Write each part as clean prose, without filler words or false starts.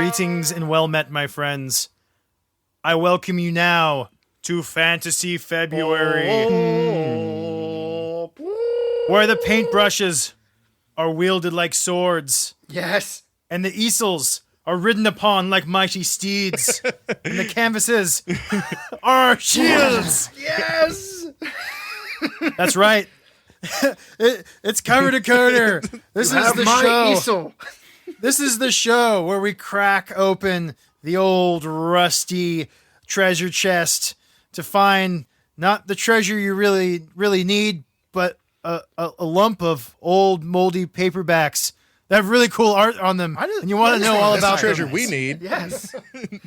Greetings and well met, my friends. I welcome you now to Fantasy February, where the paintbrushes are wielded like swords. Yes. And the easels are ridden upon like mighty steeds. And the canvases are shields. Yes. That's right. It's cover to coder. This is the show. Easel. This is the show where we crack open the old rusty treasure chest to find not the treasure you really need, but a lump of old moldy paperbacks that have really cool art on them. And you want to know all about the treasure them. we need. Yes.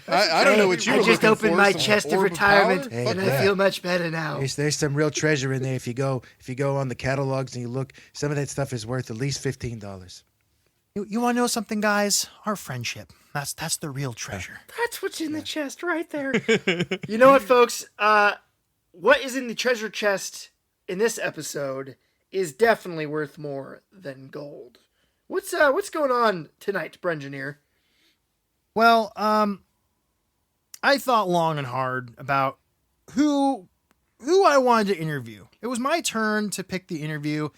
I don't know what you were I just looking opened for, my some chest of orb retirement, power? and I feel much better now. There's some real treasure in there. If you go on the catalogs and you look, some of that stuff is worth at least $15. You want to know something, guys? Our friendship. That's the real treasure. That's what's in the chest right there. You know what, folks? What is in the treasure chest in this episode is definitely worth more than gold. What's going on tonight, Brengineer? Well, I thought long and hard about who I wanted to interview. It was my turn to pick the interview,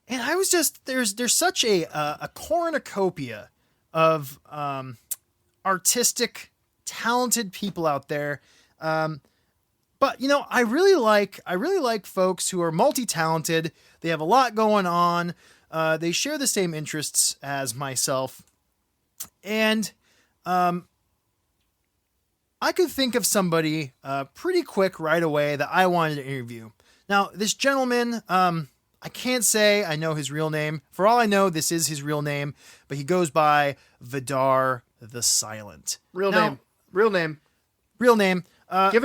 and I was just there's such a cornucopia of artistic, talented people out there. But you know, I really like folks who are multi-talented. They have a lot going on. They share the same interests as myself, and I could think of somebody pretty quick right away that I wanted to interview. Now, this gentleman, I can't say I know his real name. For all I know, this is his real name, but he goes by Vidarr the Silent. Real name. Given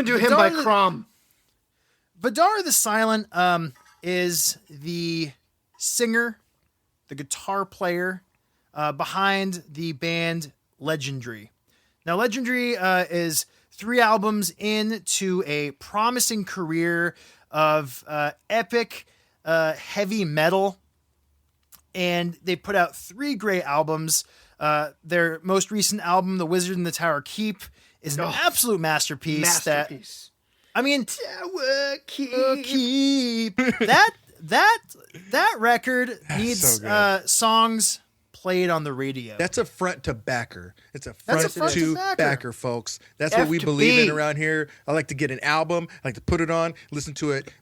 to him by Crom. Vidarr the Silent is the singer, the guitar player behind the band Legendry. Now, Legendry is 3 albums into a promising career of epic heavy metal, and they put out 3 great albums. Their most recent album, The Wizard in the Tower Keep, is an absolute masterpiece. Tower Keep. That record needs songs played on the radio. That's a front to backer. It's a front to backer, folks. That's what we believe in around here. I like to get an album. I like to put it on, listen to it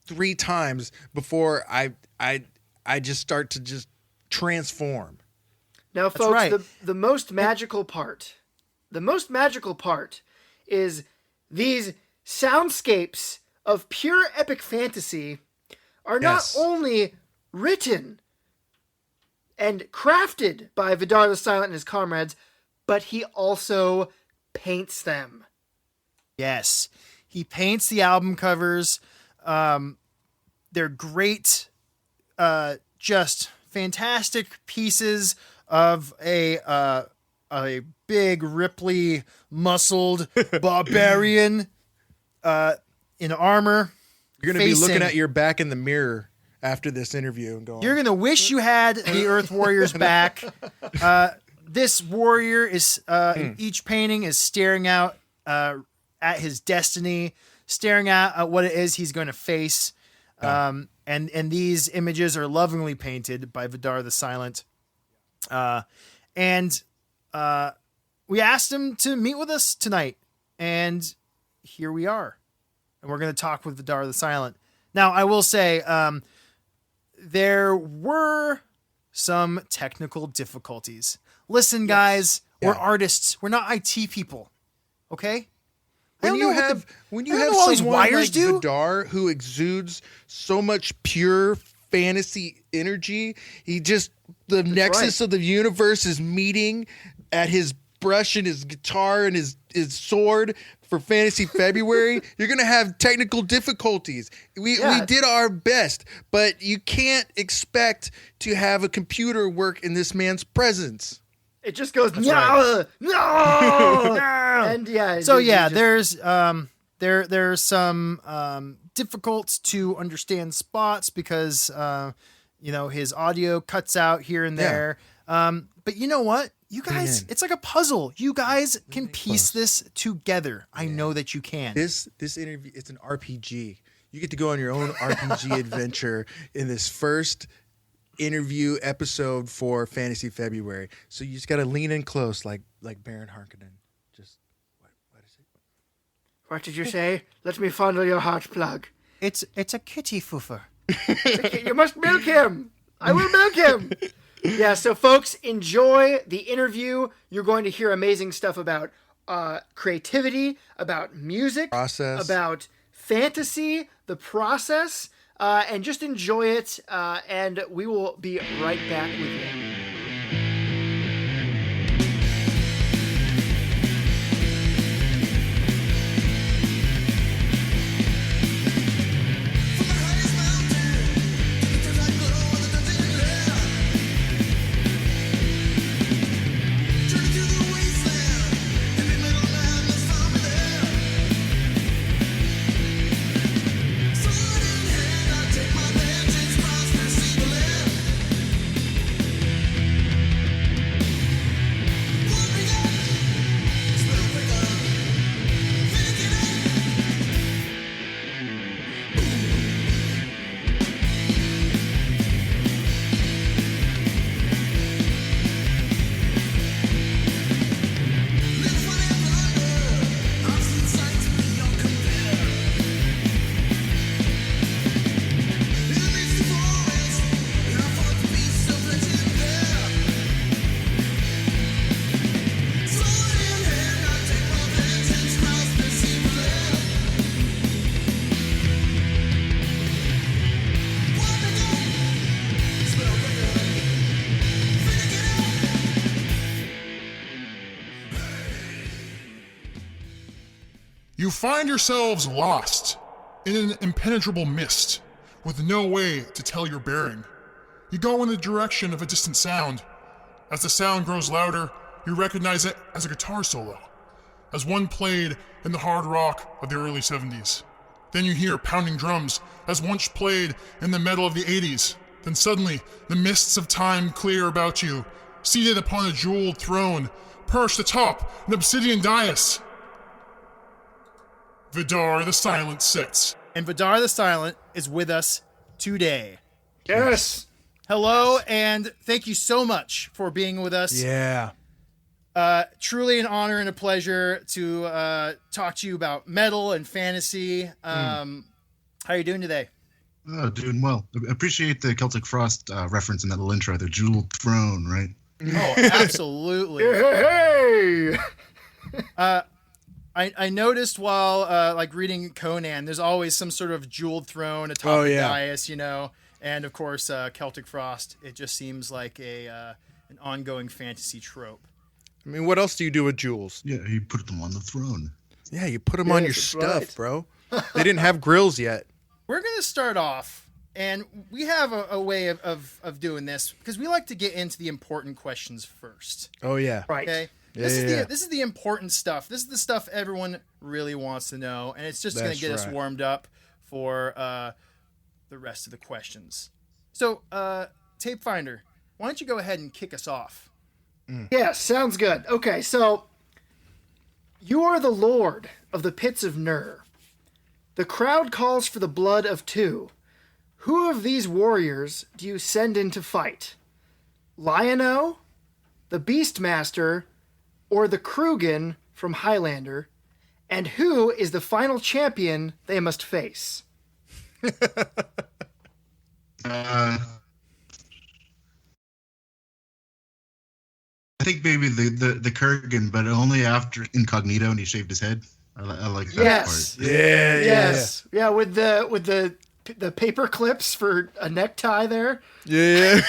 3 times before I just start to just transform. Now, folks, the most magical part is these soundscapes of pure epic fantasy are not only written and crafted by Vidarr the Silent and his comrades, but he also paints them. Yes, he paints the album covers. They're great, just fantastic pieces of a big, ripply, muscled barbarian in armor. You're going to be looking at your back in the mirror after this interview and going, you're going to wish you had the Earth Warrior's back. This warrior is, in each painting, is staring out at his destiny, staring at what it is he's going to face. And these images are lovingly painted by Vidarr the Silent. And we asked him to meet with us tonight, and here we are. And we're going to talk with Vidarr the Silent. Now, I will say, there were some technical difficulties. Listen, guys, we're artists. We're not IT people. Okay? When you have someone like Vidarr who exudes so much pure fantasy energy, the nexus of the universe is meeting at his brush and his guitar and his sword for Fantasy February. You're going to have technical difficulties. We did our best, but you can't expect to have a computer work in this man's presence. It just goes, no. And there's some difficult to understand spots because, his audio cuts out here and there. But you know what? You guys, it's like a puzzle. You guys can piece this together. I know that you can. This interview, it's an RPG. You get to go on your own RPG adventure in this first interview episode for Fantasy February. So you just got to lean in close, like Baron Harkonnen. Just what is it? What did you say? Let me fondle your heart plug. It's a kitty foofer. You must milk him. I will milk him. Yeah, so folks, enjoy the interview. You're going to hear amazing stuff about creativity, about music, about fantasy, the process, and just enjoy it. And we will be right back with you. You find yourselves lost in an impenetrable mist with no way to tell your bearing. You go in the direction of a distant sound. As the sound grows louder, you recognize it as a guitar solo, as one played in the hard rock of the early 70s. Then you hear pounding drums as once played in the metal of the 80s. Then suddenly, the mists of time clear about you, seated upon a jeweled throne, perched atop an obsidian dais. Vidarr the Silent sits. And Vidarr the Silent is with us today. Yes. Hello, and thank you so much for being with us. Yeah. Truly an honor and a pleasure to talk to you about metal and fantasy. How are you doing today? Oh, doing well. I appreciate the Celtic Frost reference in that little intro, the jeweled throne, right? Oh, absolutely. Hey! I noticed while like reading Conan, there's always some sort of jeweled throne atop the dais, you know, and of course Celtic Frost. It just seems like an ongoing fantasy trope. I mean, what else do you do with jewels? Yeah, you put them on the throne. Yeah, you put them on your stuff, bro. They didn't have grills yet. We're gonna start off, and we have a way of doing this because we like to get into the important questions first. Oh yeah, right. Okay. This is the important stuff. This is the stuff everyone really wants to know, and it's just going to get us warmed up for the rest of the questions. So, Tape Finder, why don't you go ahead and kick us off? Yeah, sounds good. Okay, so you are the lord of the pits of Nur. The crowd calls for the blood of two. Who of these warriors do you send in to fight? Lion-O, the Beastmaster, or the Krugen from Highlander, and who is the final champion they must face? I think maybe the Kurgan, but only after Incognito and he shaved his head. I like that part. Yeah, with the paper clips for a necktie there. Yeah.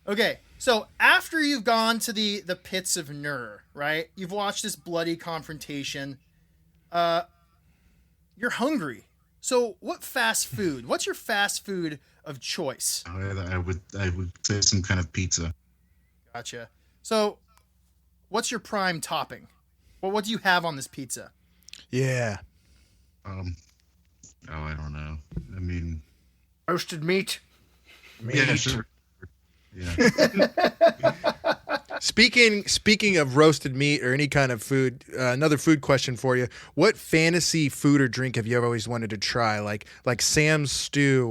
Okay, so after you've gone to the pits of Nur, right? You've watched this bloody confrontation. You're hungry. So what fast food? What's your fast food of choice? I would say some kind of pizza. Gotcha. So what's your prime topping? Well, what do you have on this pizza? Yeah. I don't know. I mean, Roasted meat. yeah, sure. Yeah. Speaking of roasted meat or any kind of food, another food question for you: what fantasy food or drink have you ever always wanted to try? Like Sam's stew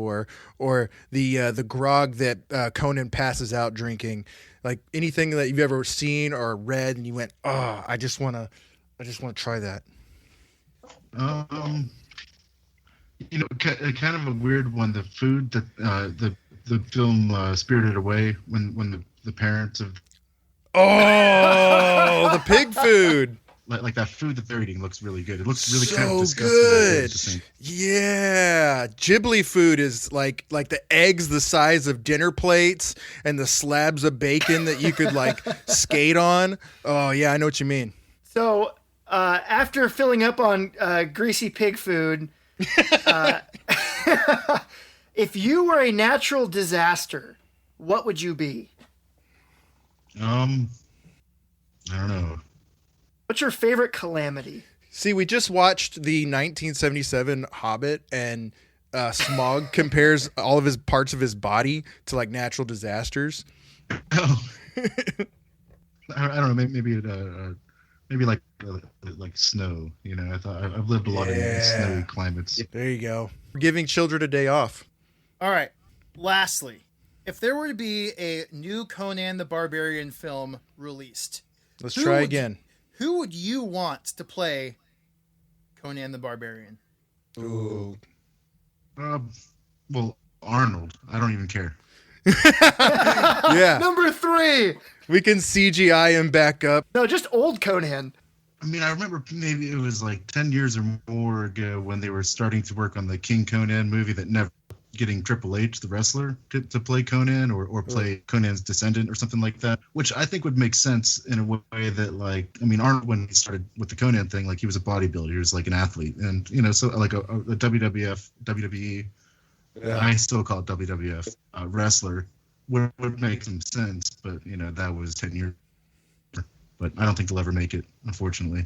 or the grog that Conan passes out drinking. Like anything that you've ever seen or read and you went, oh, I just want to try that. Kind of a weird one. The food that the film Spirited Away when the parents of the pig food. Like that food that they're eating looks really good. It looks really so kind of disgusting. Good. Yeah, Ghibli food is like the eggs the size of dinner plates and the slabs of bacon that you could like skate on. Oh yeah, I know what you mean. So after filling up on greasy pig food, if you were a natural disaster, what would you be? I don't know. What's your favorite calamity? See, we just watched the 1977 Hobbit, and Smaug compares all of his parts of his body to like natural disasters. Oh. I don't know. Maybe like snow. You know, I've lived a lot in snowy climates. There you go. We're giving children a day off. All right. Lastly, if there were to be a new Conan the Barbarian film released, let's try again. Who would you want to play Conan the Barbarian? Ooh. Well, Arnold. I don't even care. Yeah. Number 3. We can CGI him back up. No, just old Conan. I mean, I remember maybe it was like 10 years or more ago when they were starting to work on the King Conan movie that never getting Triple H, the wrestler, to play Conan or play Conan's descendant or something like that, which I think would make sense in a way that, like, I mean, Arnold, when he started with the Conan thing, like, he was a bodybuilder, he was like an athlete, and, you know, so like a WWE, I still call it WWF, wrestler would make some sense, but, you know, that was 10 years, but I don't think they'll ever make it, unfortunately.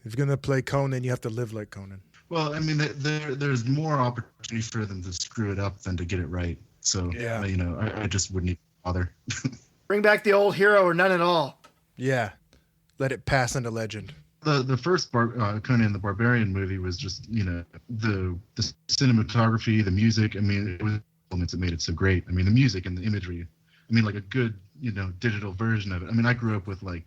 If you're going to play Conan, you have to live like Conan. Well, I mean, there's more opportunity for them to screw it up than to get it right. So, yeah. You know, I just wouldn't even bother. Bring back the old hero or none at all. Yeah. Let it pass into legend. The first Conan the Barbarian movie was just, you know, the cinematography, the music. I mean, it was elements that made it so great. I mean, the music and the imagery. I mean, like a good, you know, digital version of it. I mean, I grew up with, like,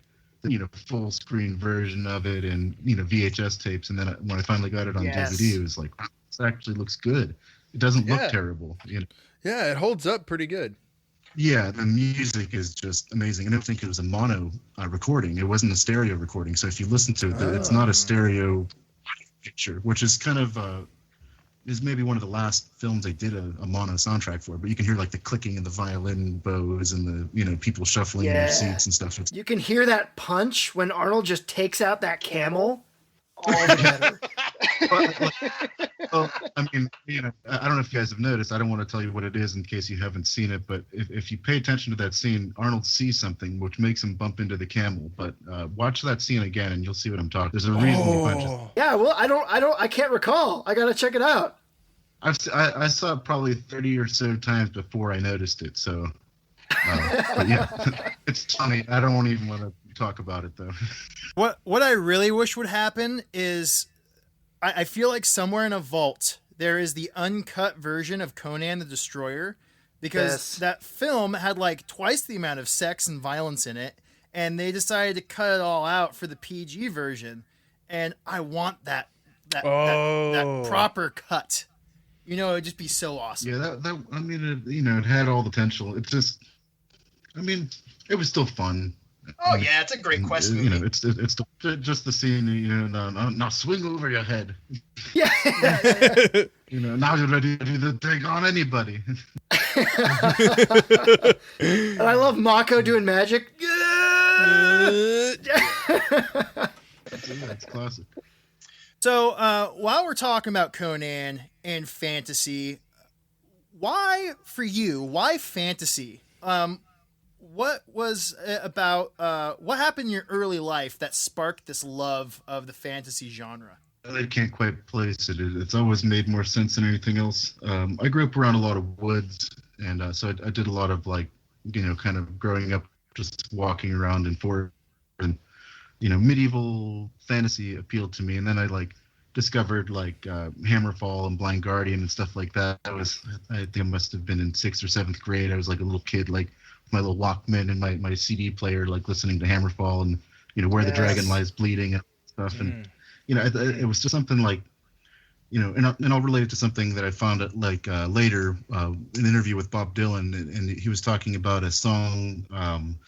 you know, full screen version of it and, you know, VHS tapes. And then when I finally got it on DVD, it was like, wow, this actually looks good. It doesn't look terrible. You know? Yeah, it holds up pretty good. Yeah, the music is just amazing. I don't think it was a mono recording. It wasn't a stereo recording. So if you listen to it, it's not a stereo picture, which is kind of is maybe one of the last films they did a mono soundtrack for. But you can hear like the clicking of the violin bows and the, you know, people shuffling in their seats and stuff. You can hear that punch when Arnold just takes out that camel. All the better. Well, I mean, you know, I don't know if you guys have noticed. I don't want to tell you what it is in case you haven't seen it, but if you pay attention to that scene, Arnold sees something which makes him bump into the camel. But watch that scene again, and you'll see what I'm talking. There's a reason he punches. Yeah, well, I can't recall. I gotta check it out. I saw it probably 30 or so times before I noticed it. So, but yeah, it's funny. I don't even want to talk about it though. What I really wish would happen is, I feel like somewhere in a vault there is the uncut version of Conan the Destroyer, because that film had like twice the amount of sex and violence in it, and they decided to cut it all out for the PG version, and I want that proper cut. You know, it'd just be so awesome. Yeah, that I mean, you know, it had all the potential. It's just, I mean, it was still fun. Oh yeah, it's a great quest movie. You know, it's just the scene. You know, now swing over your head. Yeah. You know, now you're ready to take on anybody. And I love Mako doing magic. It's classic. So while we're talking about Conan and fantasy, why fantasy? What was about what happened in your early life that sparked this love of the fantasy genre? I can't quite place it. It's always made more sense than anything else. I grew up around a lot of woods, and so I did a lot of like kind of growing up, just walking around in forest, and medieval fantasy appealed to me. And then I discovered Hammerfall and Blind Guardian and stuff like that. I think I must have been in 6th or 7th grade. I was like a little kid, with my little Walkman and my CD player, listening to Hammerfall and Where the Dragon Lies Bleeding and stuff. And it was just something and I'll relate it to something that I found out later, an interview with Bob Dylan, and he was talking about a song, and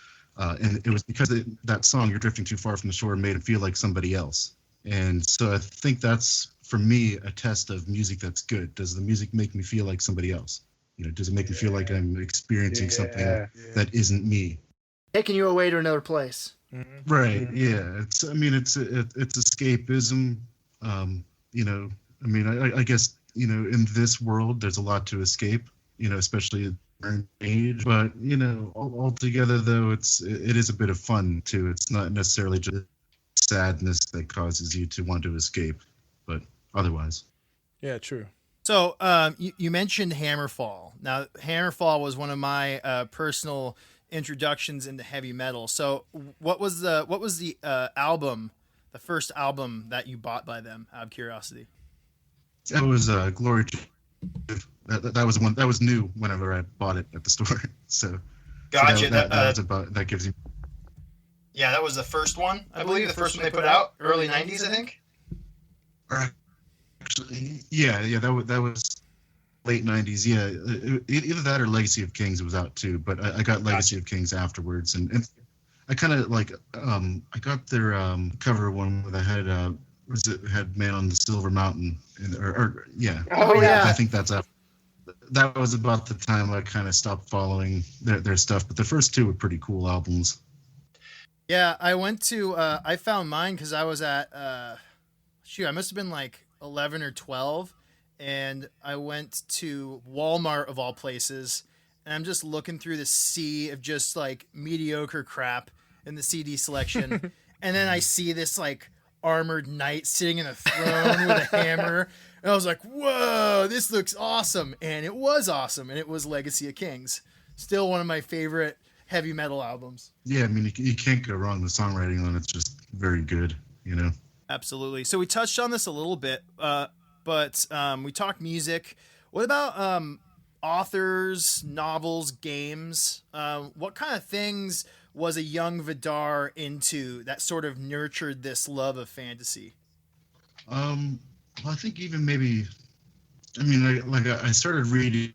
it was because that song, You're Drifting Too Far from the Shore, made him feel like somebody else. And so I think that's, for me, a test of music that's good. Does the music make me feel like somebody else? Does it make me feel like I'm experiencing something that isn't me? Taking you away to another place. Mm-hmm. Right. Yeah. It's escapism. I guess, in this world, there's a lot to escape, especially at our age. But, altogether, though, it is a bit of fun, too. It's not necessarily just sadness that causes you to want to escape, but otherwise. Yeah, true. So you mentioned Hammerfall. Now, Hammerfall was one of my personal introductions into heavy metal. So what was the album, the first album that you bought by them, out of curiosity? That was Glory to... That was one that was new whenever I bought it at the store. So gotcha. So that gives you. Yeah, that was the first one, I believe. The first one they put out, early '90s, I think. Actually, yeah, that was late '90s. Yeah, either that or Legacy of Kings was out too. But I got Legacy of Kings afterwards, and I kind of I got their cover one that had had Man on the Silver Mountain, yeah. Oh yeah. I think that's after. That was about the time I kind of stopped following their stuff. But the first two were pretty cool albums. Yeah, I went to I found mine because I was at I must have been 11 or 12, and I went to Walmart of all places, and I'm just looking through the sea of just mediocre crap in the CD selection, and then I see this armored knight sitting in a throne with a hammer, and I was like, whoa, this looks awesome. And it was awesome, and it was Legacy of Kings, still one of my favorite heavy metal albums. Yeah, you can't go wrong. The songwriting on it's just very good, Absolutely. So we touched on this a little bit, but we talked music. What about authors, novels, games? What kind of things was a young Vidarr into that sort of nurtured this love of fantasy? Well, I think even maybe, I started reading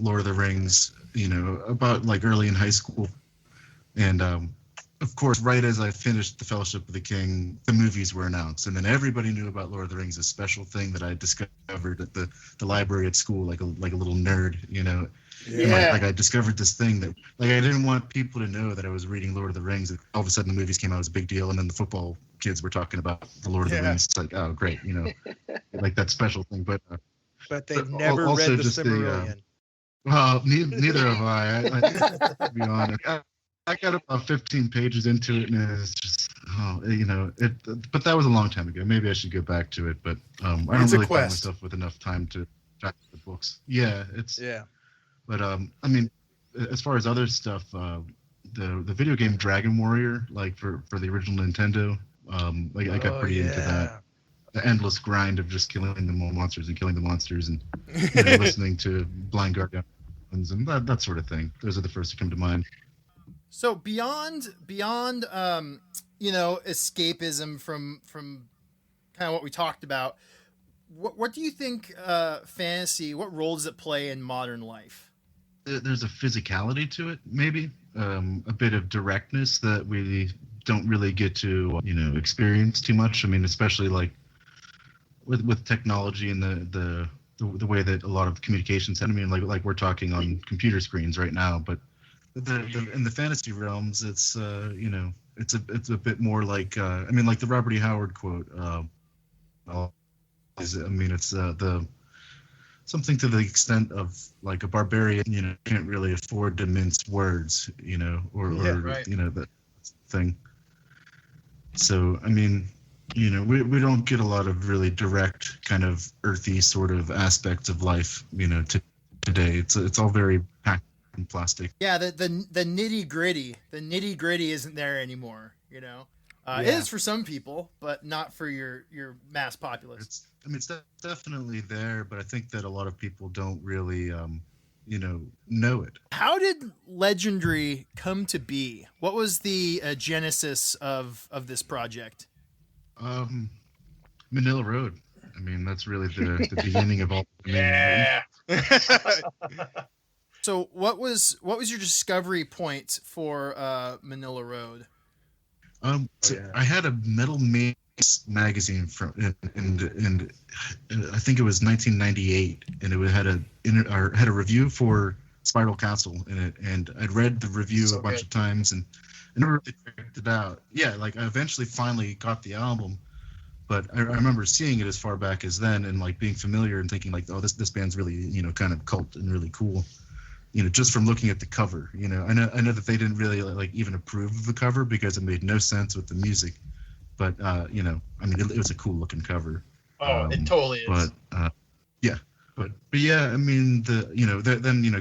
Lord of the Rings, about early in high school, and of course, right as I finished The Fellowship of the King, the movies were announced, and then everybody knew about Lord of the Rings, a special thing that I discovered at the library at school, like a little nerd, Yeah. And I discovered this thing that I didn't want people to know that I was reading Lord of the Rings. All of a sudden, the movies came out, it was a big deal, and then the football kids were talking about the Lord of the Rings. It's like, oh, great, that special thing. But they've never read the Silmarillion. Well, neither have I. To be honest, I got about 15 pages into it, and it's just, but that was a long time ago. Maybe I should go back to it, but I don't really find myself with enough time to track the books. Yeah, But as far as other stuff, the video game Dragon Warrior, for the original Nintendo, I got pretty into that. The endless grind of just killing the monsters and listening to Blind Guardian and that sort of thing. Those are the first to come to mind. So beyond escapism from kind of what we talked about, what do you think fantasy, what role does it play in modern life? There's a physicality to it, maybe a bit of directness that we don't really get to experience too much. Especially with technology and the way that a lot of communications like we're talking on computer screens right now, but in the fantasy realms, it's it's a bit more like the Robert E. Howard quote. It's the something to the extent of a barbarian, can't really afford to mince words, that thing. So we don't get a lot of really direct kind of earthy sort of aspects of life, today. It's all very packed and plastic. Yeah, the nitty gritty isn't there anymore. It is for some people, but not for your mass populace. It's definitely there, but I think that a lot of people don't really know it. How did Legendry come to be? What was the genesis of this project? Manila Road. That's really the beginning of all. Yeah. So what was your discovery point for Manila Road? I had a Metal Mace magazine from, and I think it was 1998, and it had a review for Spiral Castle in it, and I'd read the review a bunch of times and I never really checked it out. Yeah, like I eventually finally got the album, but I remember seeing it as far back as then and like being familiar and thinking like, oh, this band's really kind of cult and really cool. Just from looking at the cover. I know that they didn't really like even approve of the cover because it made no sense with the music, but it was a cool looking cover. Oh, it totally is. But yeah, but yeah, then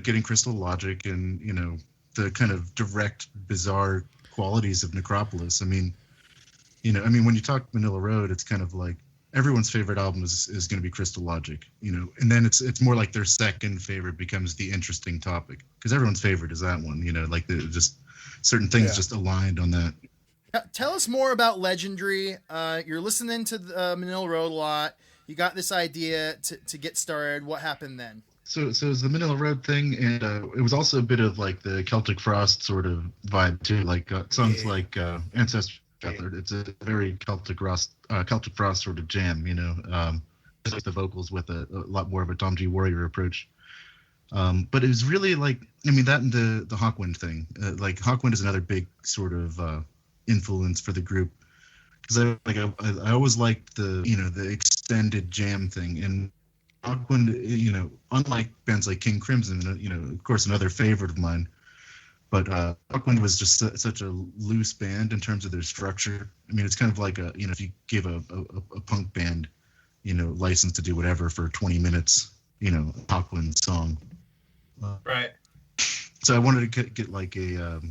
getting Crystal Logic and the kind of direct, bizarre qualities of Necropolis. When you talk Manila Road, it's kind of like everyone's favorite album is going to be Crystal Logic, and then it's more like their second favorite becomes the interesting topic because everyone's favorite is that one, like just certain things just aligned on that. Tell us more about Legendry. You're listening to Manila Road a lot. You got this idea to get started. What happened then? So it was the Manila Road thing, and it was also a bit of like the Celtic Frost sort of vibe too, like songs like Ancestor. It's a very Celtic Frost sort of jam, just like the vocals with a lot more of a Tom G. Warrior approach. But it was really like, that and the Hawkwind thing. Like Hawkwind is another big sort of influence for the group because I always liked the extended jam thing, and Hawkwind, unlike bands like King Crimson, of course another favorite of mine. But Hawkwind was just such a loose band in terms of their structure. It's kind of like if you give a punk band, license to do whatever for 20 minutes, Hawkwind song. Right. So I wanted to get like a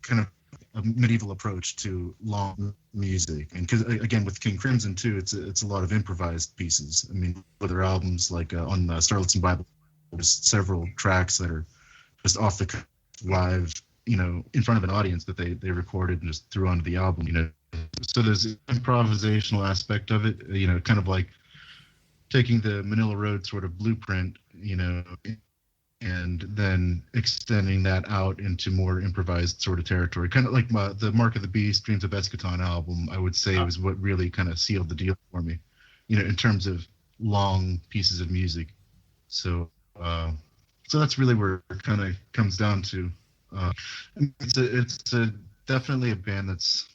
kind of a medieval approach to long music, and because again with King Crimson too, it's a lot of improvised pieces. Other albums like on Starlets and Bible, there's several tracks that are just off the cuff, live, in front of an audience that they recorded and just threw onto the album. So there's an improvisational aspect of it, kind of like taking the Manila Road sort of blueprint, and then extending that out into more improvised sort of territory. Kind of like the Mark of the Beast, Dreams of Eschaton album, I would say was what really kind of sealed the deal for me, in terms of long pieces of music. So that's really where it kind of comes down to. It's definitely a band that's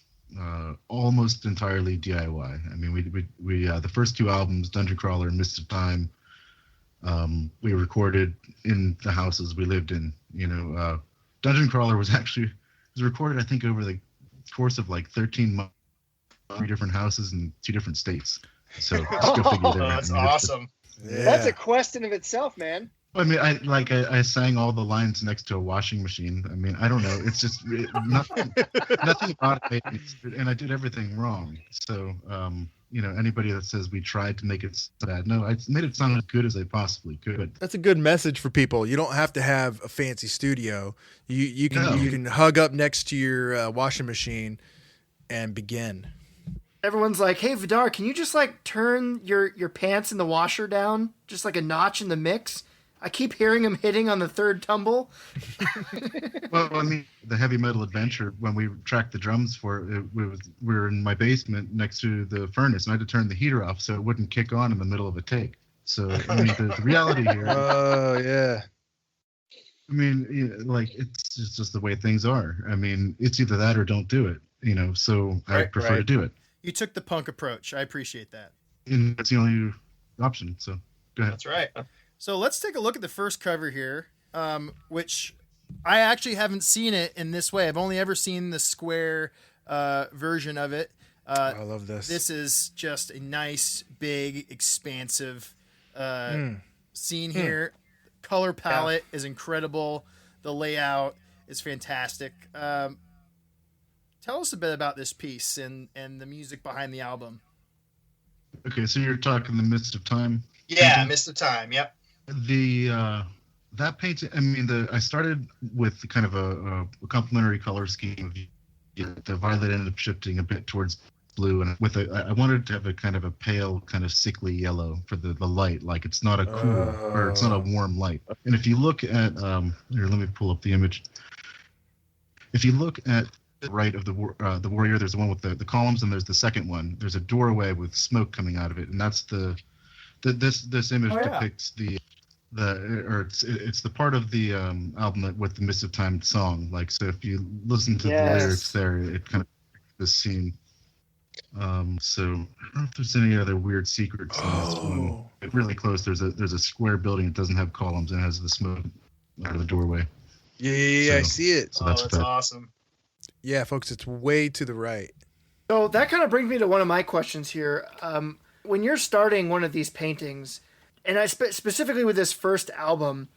almost entirely DIY. We the first two albums, Dungeon Crawler and Mist of Time, we recorded in the houses we lived in. Dungeon Crawler was recorded, I think, over the course of like 13 months, 3 different houses in 2 different states. So just go figure that out. That's awesome. That's a quest in of itself, man. I sang all the lines next to a washing machine. I don't know. It's just nothing about it made me, and I did everything wrong. So, anybody that says we tried to make it so bad, no, I made it sound as good as I possibly could. That's a good message for people. You don't have to have a fancy studio. You can hug up next to your washing machine and begin. Everyone's like, "Hey, Vidarr, can you just like turn your pants in the washer down just like a notch in the mix?" I keep hearing him hitting on the third tumble. Well, the Heavy Metal Adventure, when we tracked the drums for it, we were in my basement next to the furnace, and I had to turn the heater off so it wouldn't kick on in the middle of a take. So, the reality here. Oh, yeah. It's just the way things are. It's either that or don't do it, so I prefer to do it. You took the punk approach. I appreciate that. And that's the only option, so go ahead. That's right. So let's take a look at the first cover here, which I actually haven't seen it in this way. I've only ever seen the square version of it. I love this. This is just a nice, big, expansive scene here. Color palette is incredible. The layout is fantastic. Tell us a bit about this piece and the music behind the album. Okay, so you're talking The Mist of Time? Yeah, painting? Mist of Time, yep. That painting, I mean, I started with kind of a complementary color scheme. The violet ended up shifting a bit towards blue, and I wanted to have a kind of a pale, kind of sickly yellow for the light. Like it's not a cool or it's not a warm light. And if you look at here, let me pull up the image. If you look at the right of the warrior, there's the one with the columns, and there's the second one. There's a doorway with smoke coming out of it, and that's this image depicts it's the part of the album with the Mist of Time song. Like, so if you listen to the lyrics there, it kind of this scene. So I don't know if there's any other weird secrets in this one. Really close. There's a square building. It doesn't have columns and it has the smoke out of the doorway. Yeah, I see it. So that's awesome. Yeah, folks, it's way to the right. So that kind of brings me to one of my questions here. When you're starting one of these paintings, and I specifically with this first album,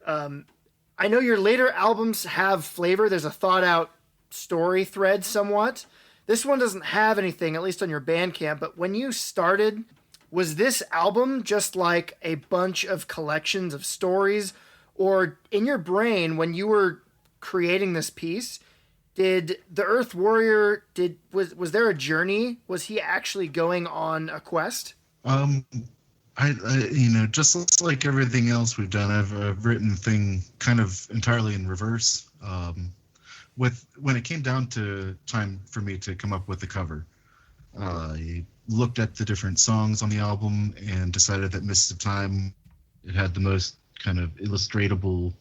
I know your later albums have flavor. There's a thought out story thread somewhat. This one doesn't have anything, at least on your Bandcamp, but when you started, was this album just like a bunch of collections of stories? Or in your brain, when you were creating this piece, did the Earth Warrior, was there a journey? Was he actually going on a quest? I just like everything else we've done, I've written thing kind of entirely in reverse. When it came down to time for me to come up with the cover, I looked at the different songs on the album and decided that Mist of Time, it had the most kind of illustratable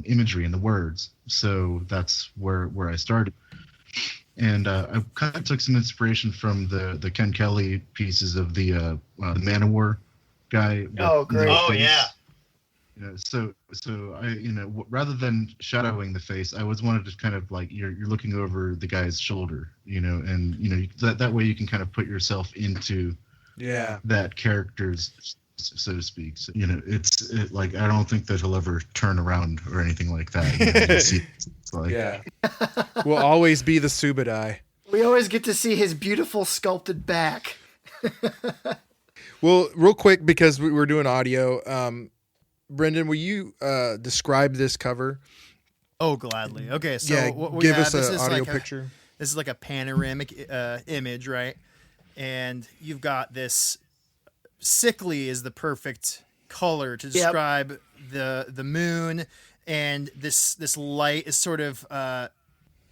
imagery in the words. So that's where I started. And I kind of took some inspiration from the Ken Kelly pieces of the Man-O-War guy. Oh, great! Oh, yeah. So I, rather than shadowing the face, I always wanted to kind of like you're looking over the guy's shoulder, and that way you can kind of put yourself into that character's, so to speak. So, it's like I don't think that he'll ever turn around or anything like that. It's like, we'll always be the Subadai. We always get to see his beautiful sculpted back. Well, real quick, because we're doing audio, Brendan, will you describe this cover? Oh, gladly. Okay, so give us an audio picture. This is like a panoramic image, right? And you've got this sickly is the perfect color to describe the moon, and this light is sort of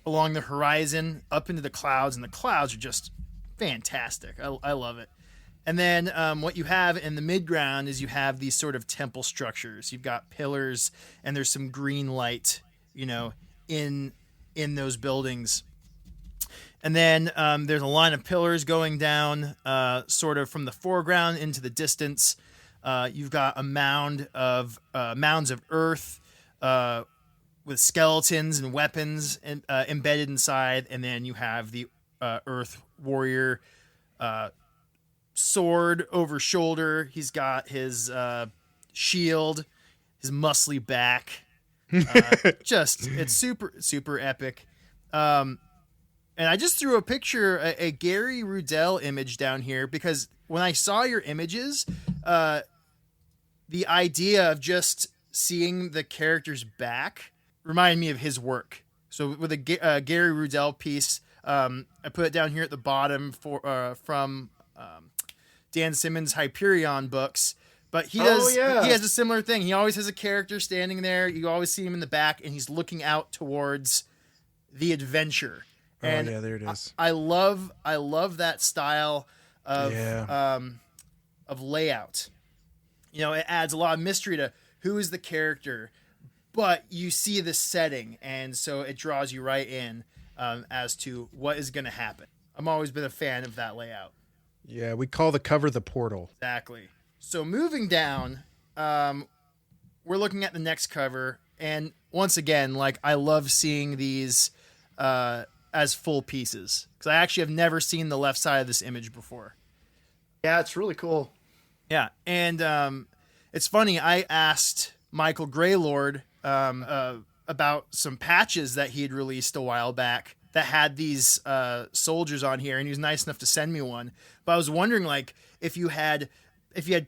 along the horizon up into the clouds, and the clouds are just fantastic. I love it. And then what you have in the midground is you have these sort of temple structures. You've got pillars, and there's some green light, in those buildings. And then there's a line of pillars going down sort of from the foreground into the distance. You've got a mounds of earth with skeletons and weapons embedded inside. And then you have the Earth Warrior sword over shoulder. He's got his shield, his muscly back. It's super epic. And I just threw a picture, a Gary Rudell image down here, because when I saw your images, the idea of just seeing the character's back reminded me of his work. So with a Gary Rudell piece, I put it down here at the bottom from Dan Simmons' Hyperion books. But he does. He has a similar thing. He always has a character standing there. You always see him in the back, and he's looking out towards the adventure. And there it is. I love that style of layout. It adds a lot of mystery to who is the character, but you see the setting, and so it draws you right in as to what is going to happen. I've always been a fan of that layout. Yeah, we call the cover the portal. Exactly. So moving down, we're looking at the next cover, and once again, I love seeing these as full pieces, because I actually have never seen the left side of this image before. Yeah, it's really cool. Yeah, and it's funny, I asked Michael Greylord about some patches that he had released a while back that had these soldiers on here, and he was nice enough to send me one. But I was wondering, like, if you had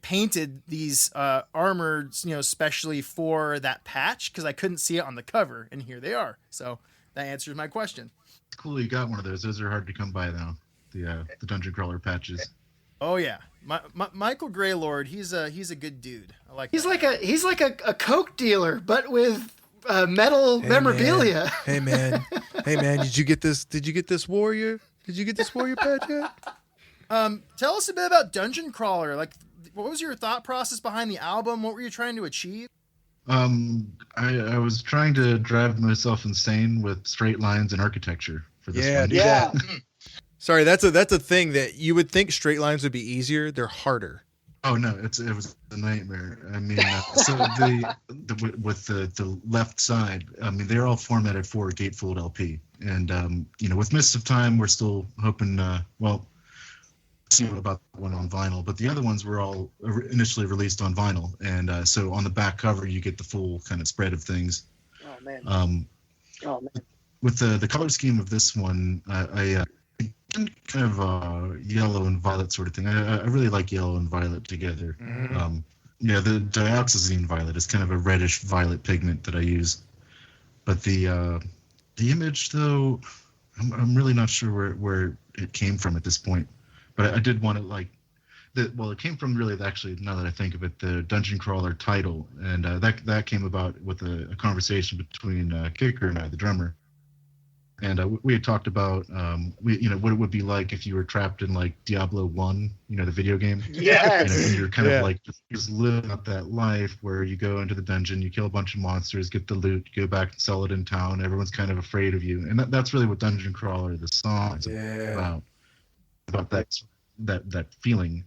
painted these armor, especially for that patch, because I couldn't see it on the cover, and here they are. So that answers my question. It's cool you got one of those. Those are hard to come by now. The dungeon crawler patches. Oh yeah, Michael Greylord. He's a good dude. I like. He's like a Coke dealer, but with metal memorabilia. Hey man, did you get this warrior? Did you get this warrior patch yet? Tell us a bit about Dungeon Crawler. Like, what was your thought process behind the album? What were you trying to achieve? I was trying to drive myself insane with straight lines and architecture for this one. Yeah. Sorry, that's a thing that you would think straight lines would be easier. They're harder. Oh no, it was a nightmare. I mean, so with the left side, I mean, they're all formatted for gatefold LP, and with Mists of Time, we're still hoping. See about one on vinyl, but the other ones were all initially released on vinyl, and so on the back cover you get the full kind of spread of things. Oh man. With the color scheme of this one, I kind of yellow and violet sort of thing. I really like yellow and violet together. Mm-hmm. The dioxazine violet is kind of a reddish violet pigment that I use, but the image though, I'm really not sure where it came from at this point. But I did want it it came from really, actually, now that I think of it, the Dungeon Crawler title. And that came about with a conversation between Kicker and I, the drummer. And we had talked about, what it would be like if you were trapped in, like, Diablo 1, the video game. Yes. And you're kind of like just living out that life where you go into the dungeon, you kill a bunch of monsters, get the loot, you go back and sell it in town. Everyone's kind of afraid of you. And that's really what Dungeon Crawler, the song, is about that feeling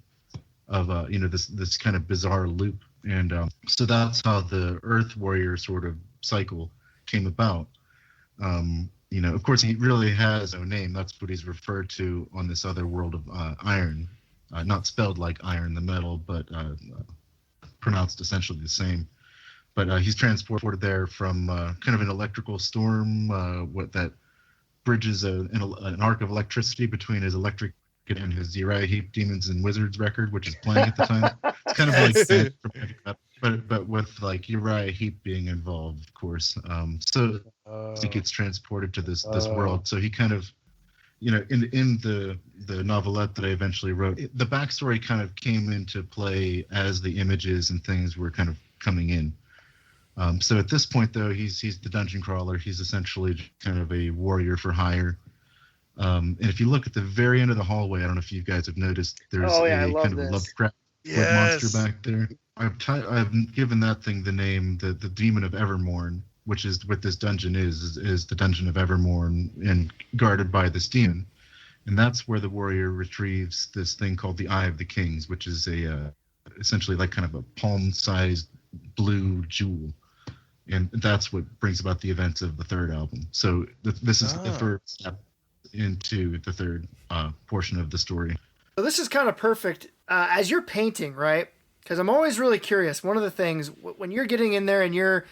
of this kind of bizarre loop. And so that's how the Earth Warrior sort of cycle came about. Of course, he really has no name. That's what he's referred to on this other world of iron, not spelled like iron, the metal, but pronounced essentially the same. But he's transported there from kind of an electrical storm, that bridges an arc of electricity between his electric and his Uriah Heep Demons and Wizards record, which is playing at the time. It's kind of like but with like Uriah Heep being involved, of course. So he gets transported to this world. So he kind of, in the novelette that I eventually wrote, the backstory kind of came into play as the images and things were kind of coming in. So at this point, though, he's the dungeon crawler. He's essentially kind of a warrior for hire. And if you look at the very end of the hallway, I don't know if you guys have noticed, there's a kind of Lovecraft monster back there. I've given that thing the name, the Demon of Evermorn, which is what this dungeon is the Dungeon of Evermorn, and guarded by this demon. And that's where the warrior retrieves this thing called the Eye of the Kings, which is essentially like kind of a palm-sized blue jewel. And that's what brings about the events of the third album. So this is the first step into the third portion of the story. So this is kind of perfect as you're painting, right? Because I'm always really curious. One of the things when you're getting in there and you're,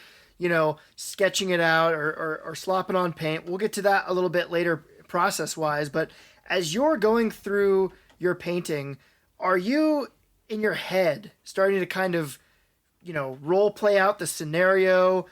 sketching it out or slopping on paint, we'll get to that a little bit later process-wise. But as you're going through your painting, are you in your head starting to kind of, role play out the scenario?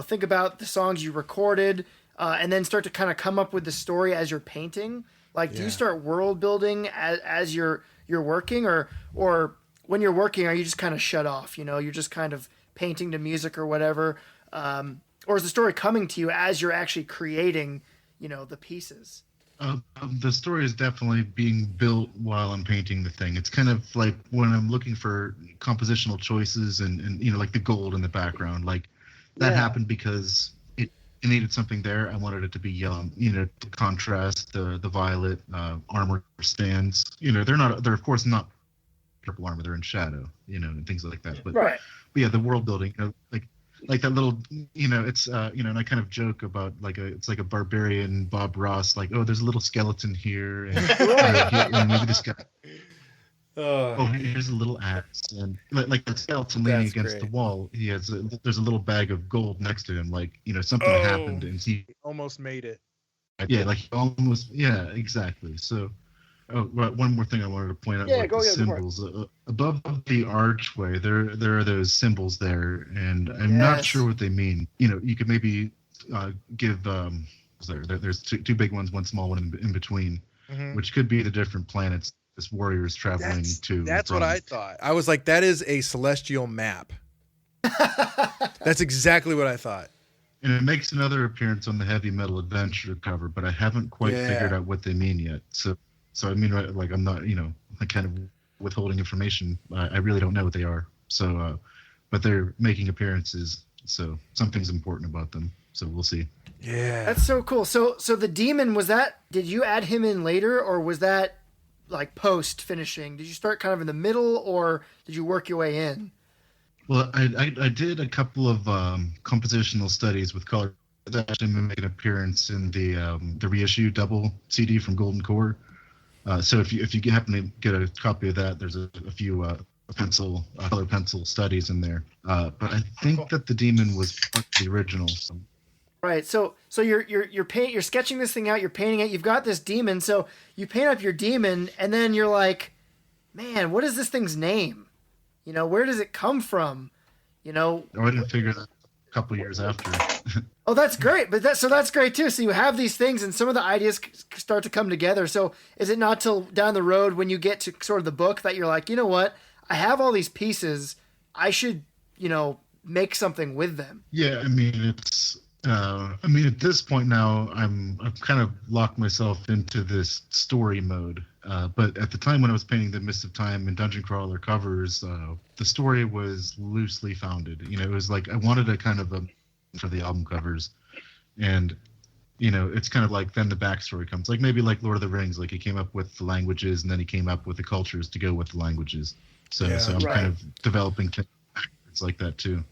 Think about the songs you recorded. And then start to kind of come up with the story as you're painting? Like, do you start world building as you're working, or when you're working, are you just kind of shut off? You're just kind of painting to music or whatever, or is the story coming to you as you're actually creating, the pieces? The story is definitely being built while I'm painting the thing. It's kind of like when I'm looking for compositional choices and like the gold in the background, like that happened because it needed something there. I wanted it to be yellow, to contrast the violet armor stands. They're of course not purple armor. They're in shadow, and things like that. But, right. But yeah, the world building, like that little, it's and I kind of joke about it's like a barbarian Bob Ross, like, oh, there's a little skeleton here, and maybe this guy. Oh, here's a little axe, and like the skeleton leaning against the wall. There's a little bag of gold next to him, like something happened, and he almost made it. Yeah, like almost. Yeah, exactly. So, one more thing I wanted to point out. Yeah, the symbols above the archway. There are those symbols there, and I'm not sure what they mean. You could maybe give. There's two big ones, one small one in between, which could be the different planets this warrior is traveling to. That's what I thought. I was like, that is a celestial map. That's exactly what I thought. And it makes another appearance on the Heavy Metal Adventure cover, but I haven't quite figured out what they mean yet. So I mean, like I'm not, like kind of withholding information. I really don't know what they are. So, but they're making appearances, so something's important about them. So we'll see. Yeah, that's so cool. So the demon, did you add him in later, or was that like post finishing? Did you start kind of in the middle, or did you work your way in? Well, I did a couple of compositional studies with color that actually made an appearance in the reissue double CD from Golden Core. So if you happen to get a copy of that, there's a few color pencil studies in there. But I think that the demon was part of the original. Right. So you're sketching this thing out. You're painting it. You've got this demon. So you paint up your demon, and then you're like, man, what is this thing's name? Where does it come from? I didn't figure that a couple years after. Oh, that's great. But that's great too. So you have these things, and some of the ideas start to come together. So is it not till down the road when you get to sort of the book that you're like, you know what? I have all these pieces. I should, make something with them. Yeah, I mean, it's. At this point now, I've kind of locked myself into this story mode. But at the time when I was painting the Mist of Time and Dungeon Crawler covers, the story was loosely founded. It was like I wanted a kind of for the album covers, and it's kind of like then the backstory comes. Like maybe like Lord of the Rings, like he came up with the languages and then he came up with the cultures to go with the languages. So I'm kind of developing things like that too.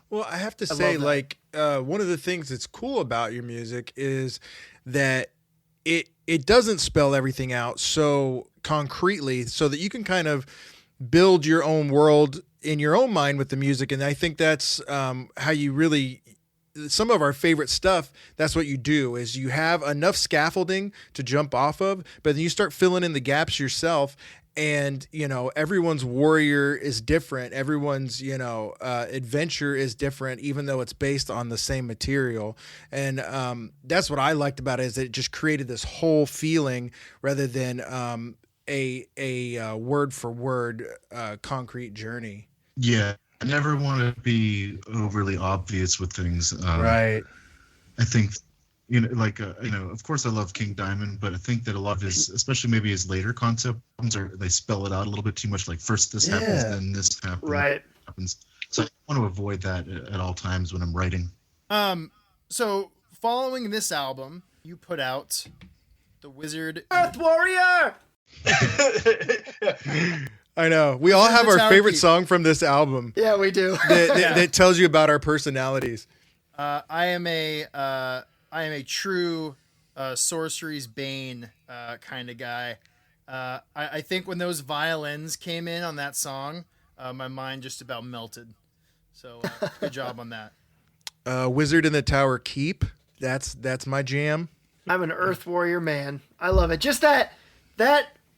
Well, I have to say, like, one of the things that's cool about your music is that it doesn't spell everything out so concretely, so that you can kind of build your own world in your own mind with the music. And I think that's how you really, some of our favorite stuff, that's what you do, is you have enough scaffolding to jump off of, but then you start filling in the gaps yourself. And, everyone's warrior is different. Everyone's, adventure is different, even though it's based on the same material. And that's what I liked about it, is that it just created this whole feeling rather than a word for word concrete journey. Yeah. I never want to be overly obvious with things. Right. I think, of course I love King Diamond, but I think that a lot of his, especially maybe his later concept albums, they spell it out a little bit too much. Like first this happens, then this happens. Right. So I want to avoid that at all times when I'm writing. So following this album, you put out the Wizard Earth Warrior. I know. We all have our favorite song from this album. Yeah, we do. that tells you about our personalities. I am a true sorcery's bane kind of guy. I think when those violins came in on that song, my mind just about melted. So good job on that. Wizard in the Tower Keep. That's my jam. I'm an Earth Warrior man. I love it. Just that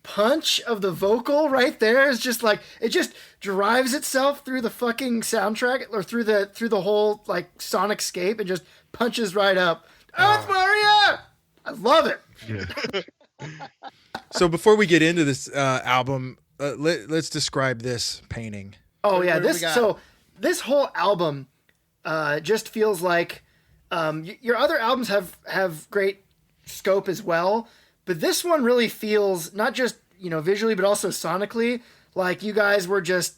punch of the vocal right there is just like, it just drives itself through the fucking soundtrack, or through the whole like sonicscape, and just punches right up. Earth Warrior! I love it. Yeah. So before we get into this album, let's describe this painting. Oh yeah, this whole album just feels like your other albums have great scope as well, but this one really feels not just visually but also sonically like you guys were just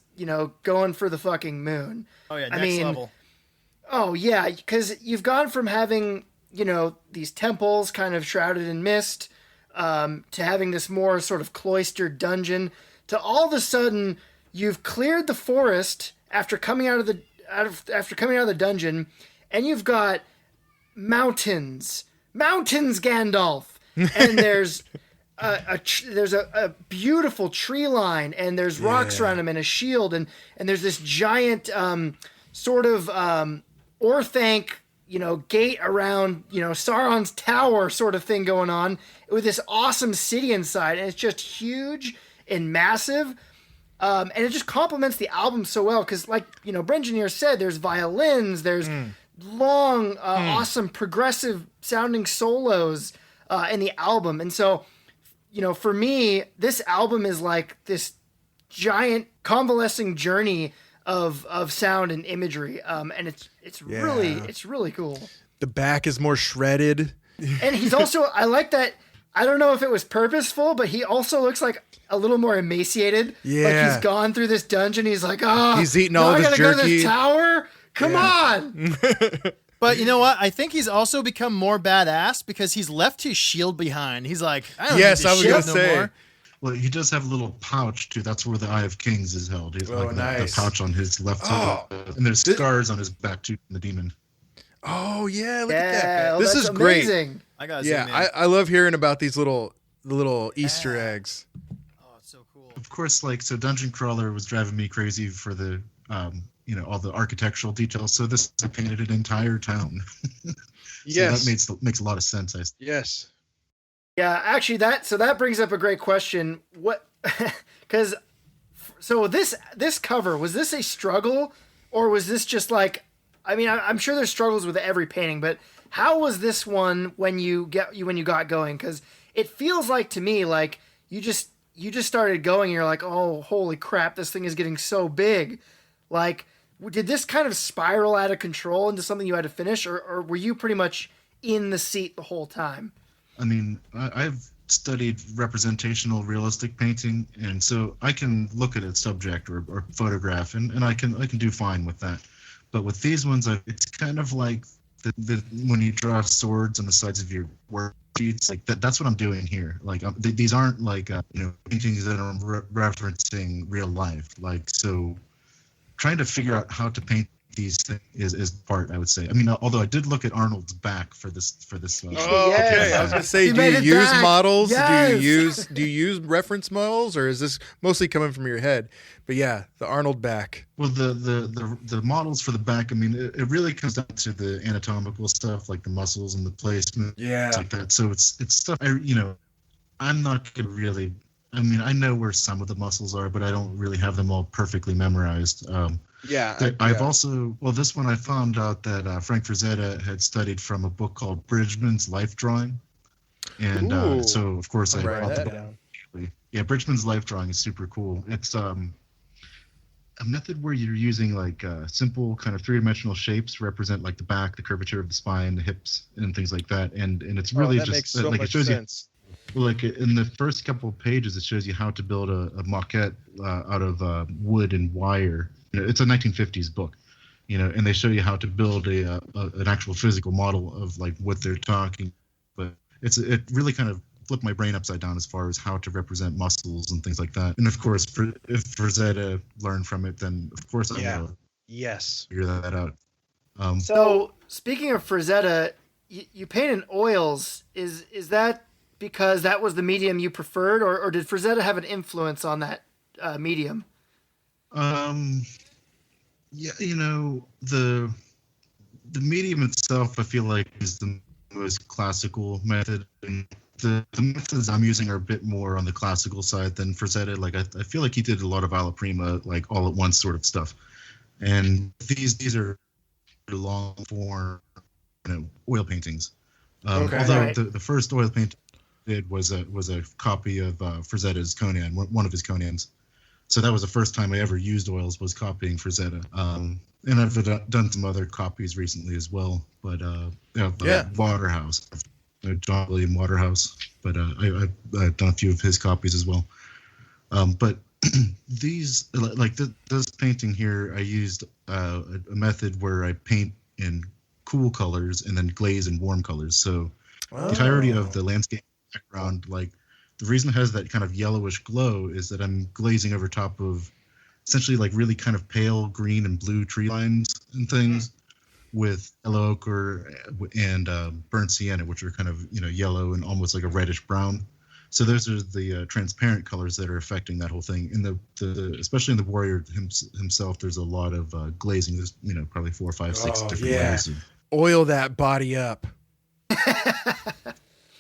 going for the fucking moon. Oh yeah, next level. Oh yeah, because you've gone from having these temples kind of shrouded in mist, to having this more sort of cloistered dungeon, to all of a sudden you've cleared the forest after coming out of the dungeon, and you've got mountains, Gandalf, and there's there's a beautiful tree line, and there's rocks around him and a shield, and there's this giant sort of Orthanc, gate around, Sauron's tower sort of thing going on with this awesome city inside, and it's just huge and massive. And it just complements the album so well because, like, Brengineer said, there's violins, there's long, awesome, progressive sounding solos in the album. And so, for me, this album is like this giant convalescing journey of sound and imagery. And it's really cool. The back is more shredded. And he's also, I like that. I don't know if it was purposeful, but he also looks like a little more emaciated. Yeah. Like he's gone through this dungeon. He's like, he's eating all this jerky. Go to this tower? Come on. But you know what? I think he's also become more badass because he's left his shield behind. He's like, I don't need this shield no more. Well, he does have a little pouch too. That's where the Eye of Kings is held. He's like nice. the pouch on his left side, and there's scars on his back too from the demon. Oh yeah, look at that. This is amazing. Great. I gotta say, man. I love hearing about these little Easter eggs. Oh, it's so cool. Of course, so Dungeon Crawler was driving me crazy for the all the architectural details. So this I painted an entire town. Yes, that makes a lot of sense. Yes. Yeah, actually, that brings up a great question. What? Because this cover, was this a struggle, or was this just like? I mean, I'm sure there's struggles with every painting, but how was this one when you got going? Because it feels like to me like you just started going and you're like, oh, holy crap, this thing is getting so big. Like, did this kind of spiral out of control into something you had to finish, or were you pretty much in the seat the whole time? I mean, I've studied representational realistic painting, and so I can look at a subject or photograph, and I can do fine with that. But with these ones, it's kind of like when you draw swords on the sides of your worksheets, like that's what I'm doing here. Like these aren't like paintings that are referencing real life. Like, so trying to figure out how to paint these things is part, I would say. I mean, although I did look at Arnold's back for this. Oh, okay. I was gonna say, do you use models? Yes. Do you use reference models, or is this mostly coming from your head? But yeah, the Arnold back. Well, the models for the back, I mean, it really comes down to the anatomical stuff, like the muscles and the placement, like that. So it's stuff I'm not gonna really. I mean, I know where some of the muscles are, but I don't really have them all perfectly memorized. I've also, this one I found out that Frank Frazetta had studied from a book called Bridgman's Life Drawing. And so, of course, I brought the book. Yeah, Bridgman's Life Drawing is super cool. It's a method where you're using like simple kind of three-dimensional shapes represent like the back, the curvature of the spine, the hips, and things like that. And it's really just makes so like much it shows sense. Well, like in the first couple of pages, it shows you how to build a maquette out of wood and wire. It's a 1950s book, and they show you how to build an actual physical model of like what they're talking. But it really kind of flipped my brain upside down as far as how to represent muscles and things like that. And of course, if Frazetta learned from it, then of course I will figure that out. So speaking of Frazetta, you paint in oils. Is that because that was the medium you preferred, or did Frazetta have an influence on that medium? Yeah, the medium itself, I feel like, is the most classical method, and the methods I'm using are a bit more on the classical side than Frazetta. Like I feel like he did a lot of alla prima, like all at once sort of stuff, and these are long form, oil paintings. Although the first oil painting I did was a copy of Frazetta's Conan, one of his Conans. So that was the first time I ever used oils, was copying Frazetta. And I've done some other copies recently as well. But Waterhouse, John William Waterhouse. But I've done a few of his copies as well. But these, like this painting here, I used a method where I paint in cool colors and then glaze in warm colors. So the entirety of the landscape background, like, the reason it has that kind of yellowish glow is that I'm glazing over top of essentially like really kind of pale green and blue tree lines and things with yellow ochre and burnt sienna, which are kind of yellow and almost like a reddish brown. So those are the transparent colors that are affecting that whole thing. In the especially in the warrior himself, there's a lot of glazing. There's probably 4, 5, 6 different layers. Oil that body up.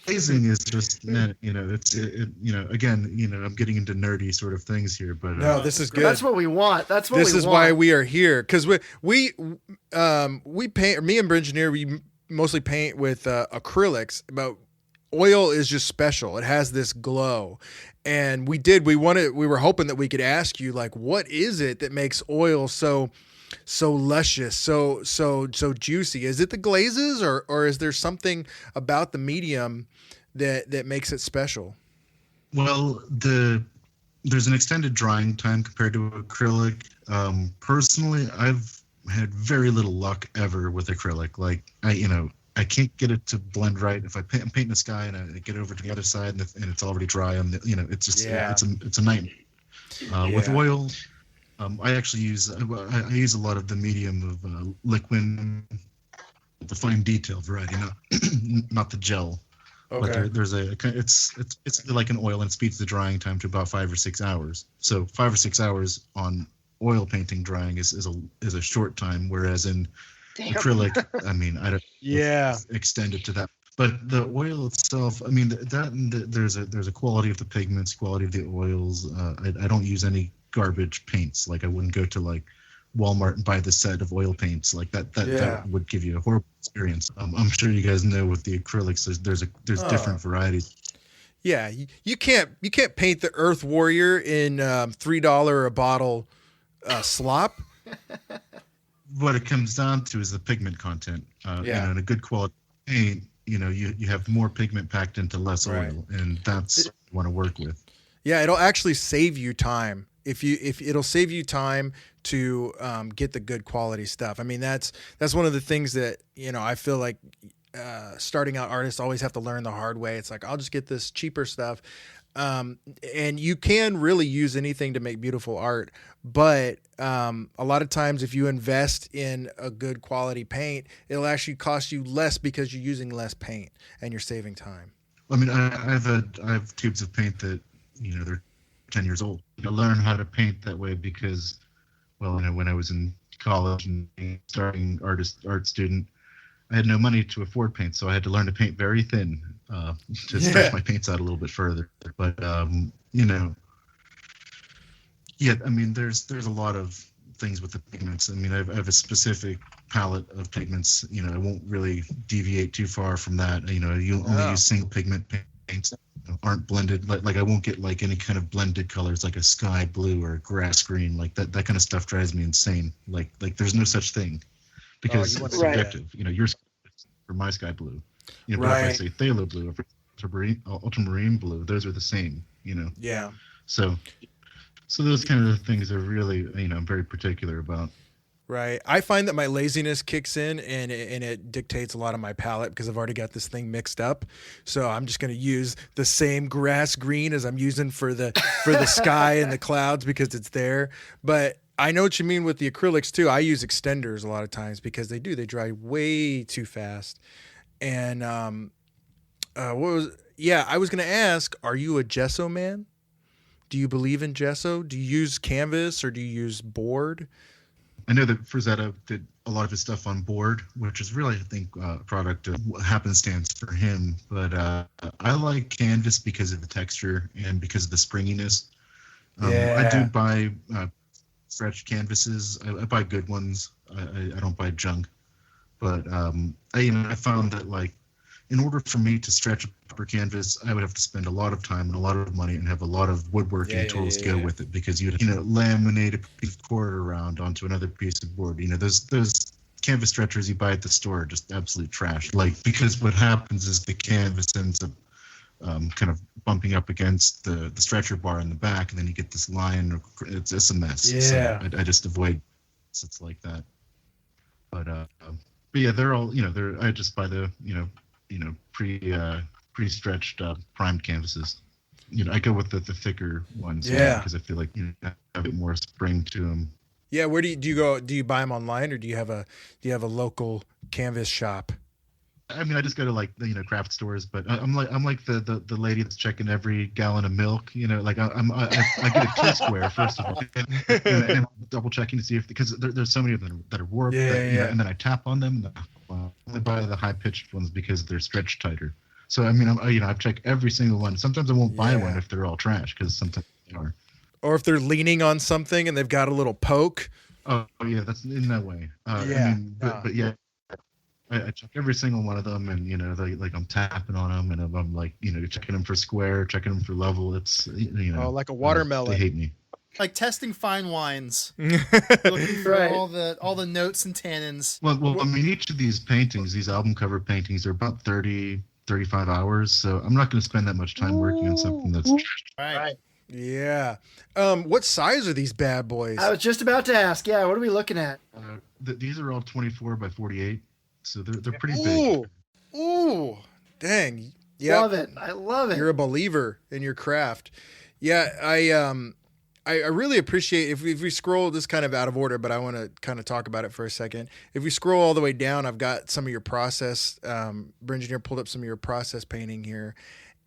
Glazing is just again, I'm getting into nerdy sort of things here, but no, this is good. That's what we want. This is why we are here, because we paint. Me and Bringineer, we mostly paint with acrylics, but oil is just special. It has this glow, and we were hoping that we could ask you, like, what is it that makes oil so luscious, so juicy? Is it the glazes, or is there something about the medium that makes it special? Well, there's an extended drying time compared to acrylic. Personally, I've had very little luck ever with acrylic. Like I can't get it to blend right. If I'm painting the sky and I get over to the other side and it's already dry, it's just it's a nightmare. With oil, I actually use a lot of the medium of liquid, the fine detail variety, not the gel. Okay. But it's like an oil, and it speeds the drying time to about 5 or 6 hours. So 5 or 6 hours on oil painting drying is a short time, whereas in acrylic, I don't extend it to that. But the oil itself, there's a quality of the pigments, quality of the oils. I don't use any garbage paints. Like I wouldn't go to like Walmart and buy the set of oil paints like that. That would give you a horrible experience. I'm sure you guys know with the acrylics, there's different varieties. Yeah, you can't paint the Earth Warrior in $3 a bottle slop. What it comes down to is the pigment content. And a good quality paint, you have more pigment packed into less oil, and that's what you want to work with. Yeah, it'll actually save you time. If it'll save you time to get the good quality stuff. I mean, that's one of the things that I feel like starting out artists always have to learn the hard way. It's like, I'll just get this cheaper stuff, and you can really use anything to make beautiful art. But a lot of times, if you invest in a good quality paint, it'll actually cost you less because you're using less paint and you're saving time. I mean, I have tubes of paint that they're 10 years old. I learned how to paint that way because, when I was in college and starting art student, I had no money to afford paint, so I had to learn to paint very thin to stretch my paints out a little bit further. But there's a lot of things with the pigments. I mean, I have a specific palette of pigments. I won't really deviate too far from that. You only use single pigment paints. Aren't blended, like I won't get like any kind of blended colors like a sky blue or grass green. Like that kind of stuff drives me insane. Like there's no such thing because it's subjective. Your sky or my sky blue. But if I say phthalo blue or ultramarine blue, those are the same. Yeah. So those kind of things are really I'm very particular about. Right. I find that my laziness kicks in and it dictates a lot of my palette because I've already got this thing mixed up. So I'm just going to use the same grass green as I'm using for the sky and the clouds because it's there. But I know what you mean with the acrylics too. I use extenders a lot of times because they dry way too fast. And I was going to ask, are you a gesso man? Do you believe in gesso? Do you use canvas or do you use board? I know that Frazetta did a lot of his stuff on board, which is really, I think, a product of happenstance for him. But I like canvas because of the texture and because of the springiness. I do buy stretched canvases. I buy good ones. I don't buy junk. But I found that like in order for me to stretch a proper canvas, I would have to spend a lot of time and a lot of money and have a lot of woodworking tools to go with it because you'd laminate a piece of cord around onto another piece of board. Those canvas stretchers you buy at the store are just absolute trash. Like because what happens is the canvas ends up kind of bumping up against the stretcher bar in the back, and then you get this line. It's a mess. Yeah. So I just avoid sets like that. But yeah, they're all I just buy the pre-stretched primed canvases. I go with the thicker ones. Because I feel like have a bit more spring to them. Yeah, where do you go? Do you buy them online or do you have a local canvas shop? I mean, I just go to like craft stores, but I'm like the lady that's checking every gallon of milk. Like I get a T-square first of all, and double checking to see if because there's so many of them that are warped. And then I tap on them. And I buy the high pitched ones because they're stretched tighter. So I mean, I've checked every single one. Sometimes I won't buy one if they're all trash because sometimes they are. Or if they're leaning on something and they've got a little poke. Oh yeah, that's in that way. I mean, but yeah. I check every single one of them, and like I'm tapping on them, and I'm like checking them for square, checking them for level. It's like a watermelon. They hate me. Like testing fine wines, looking for all the notes and tannins. Well, I mean, each of these paintings, these album cover paintings, are about 30, 35 hours. So I'm not going to spend that much time working on something that's right. Yeah. What size are these bad boys? I was just about to ask. Yeah, what are we looking at? These are all 24 by 48. So they're pretty big. Ooh, dang! Yeah, love it. I love it. You're a believer in your craft. Yeah, I really appreciate if we scroll this kind of out of order, but I want to kind of talk about it for a second. If we scroll all the way down, I've got some of your process. Brengineer pulled up some of your process painting here,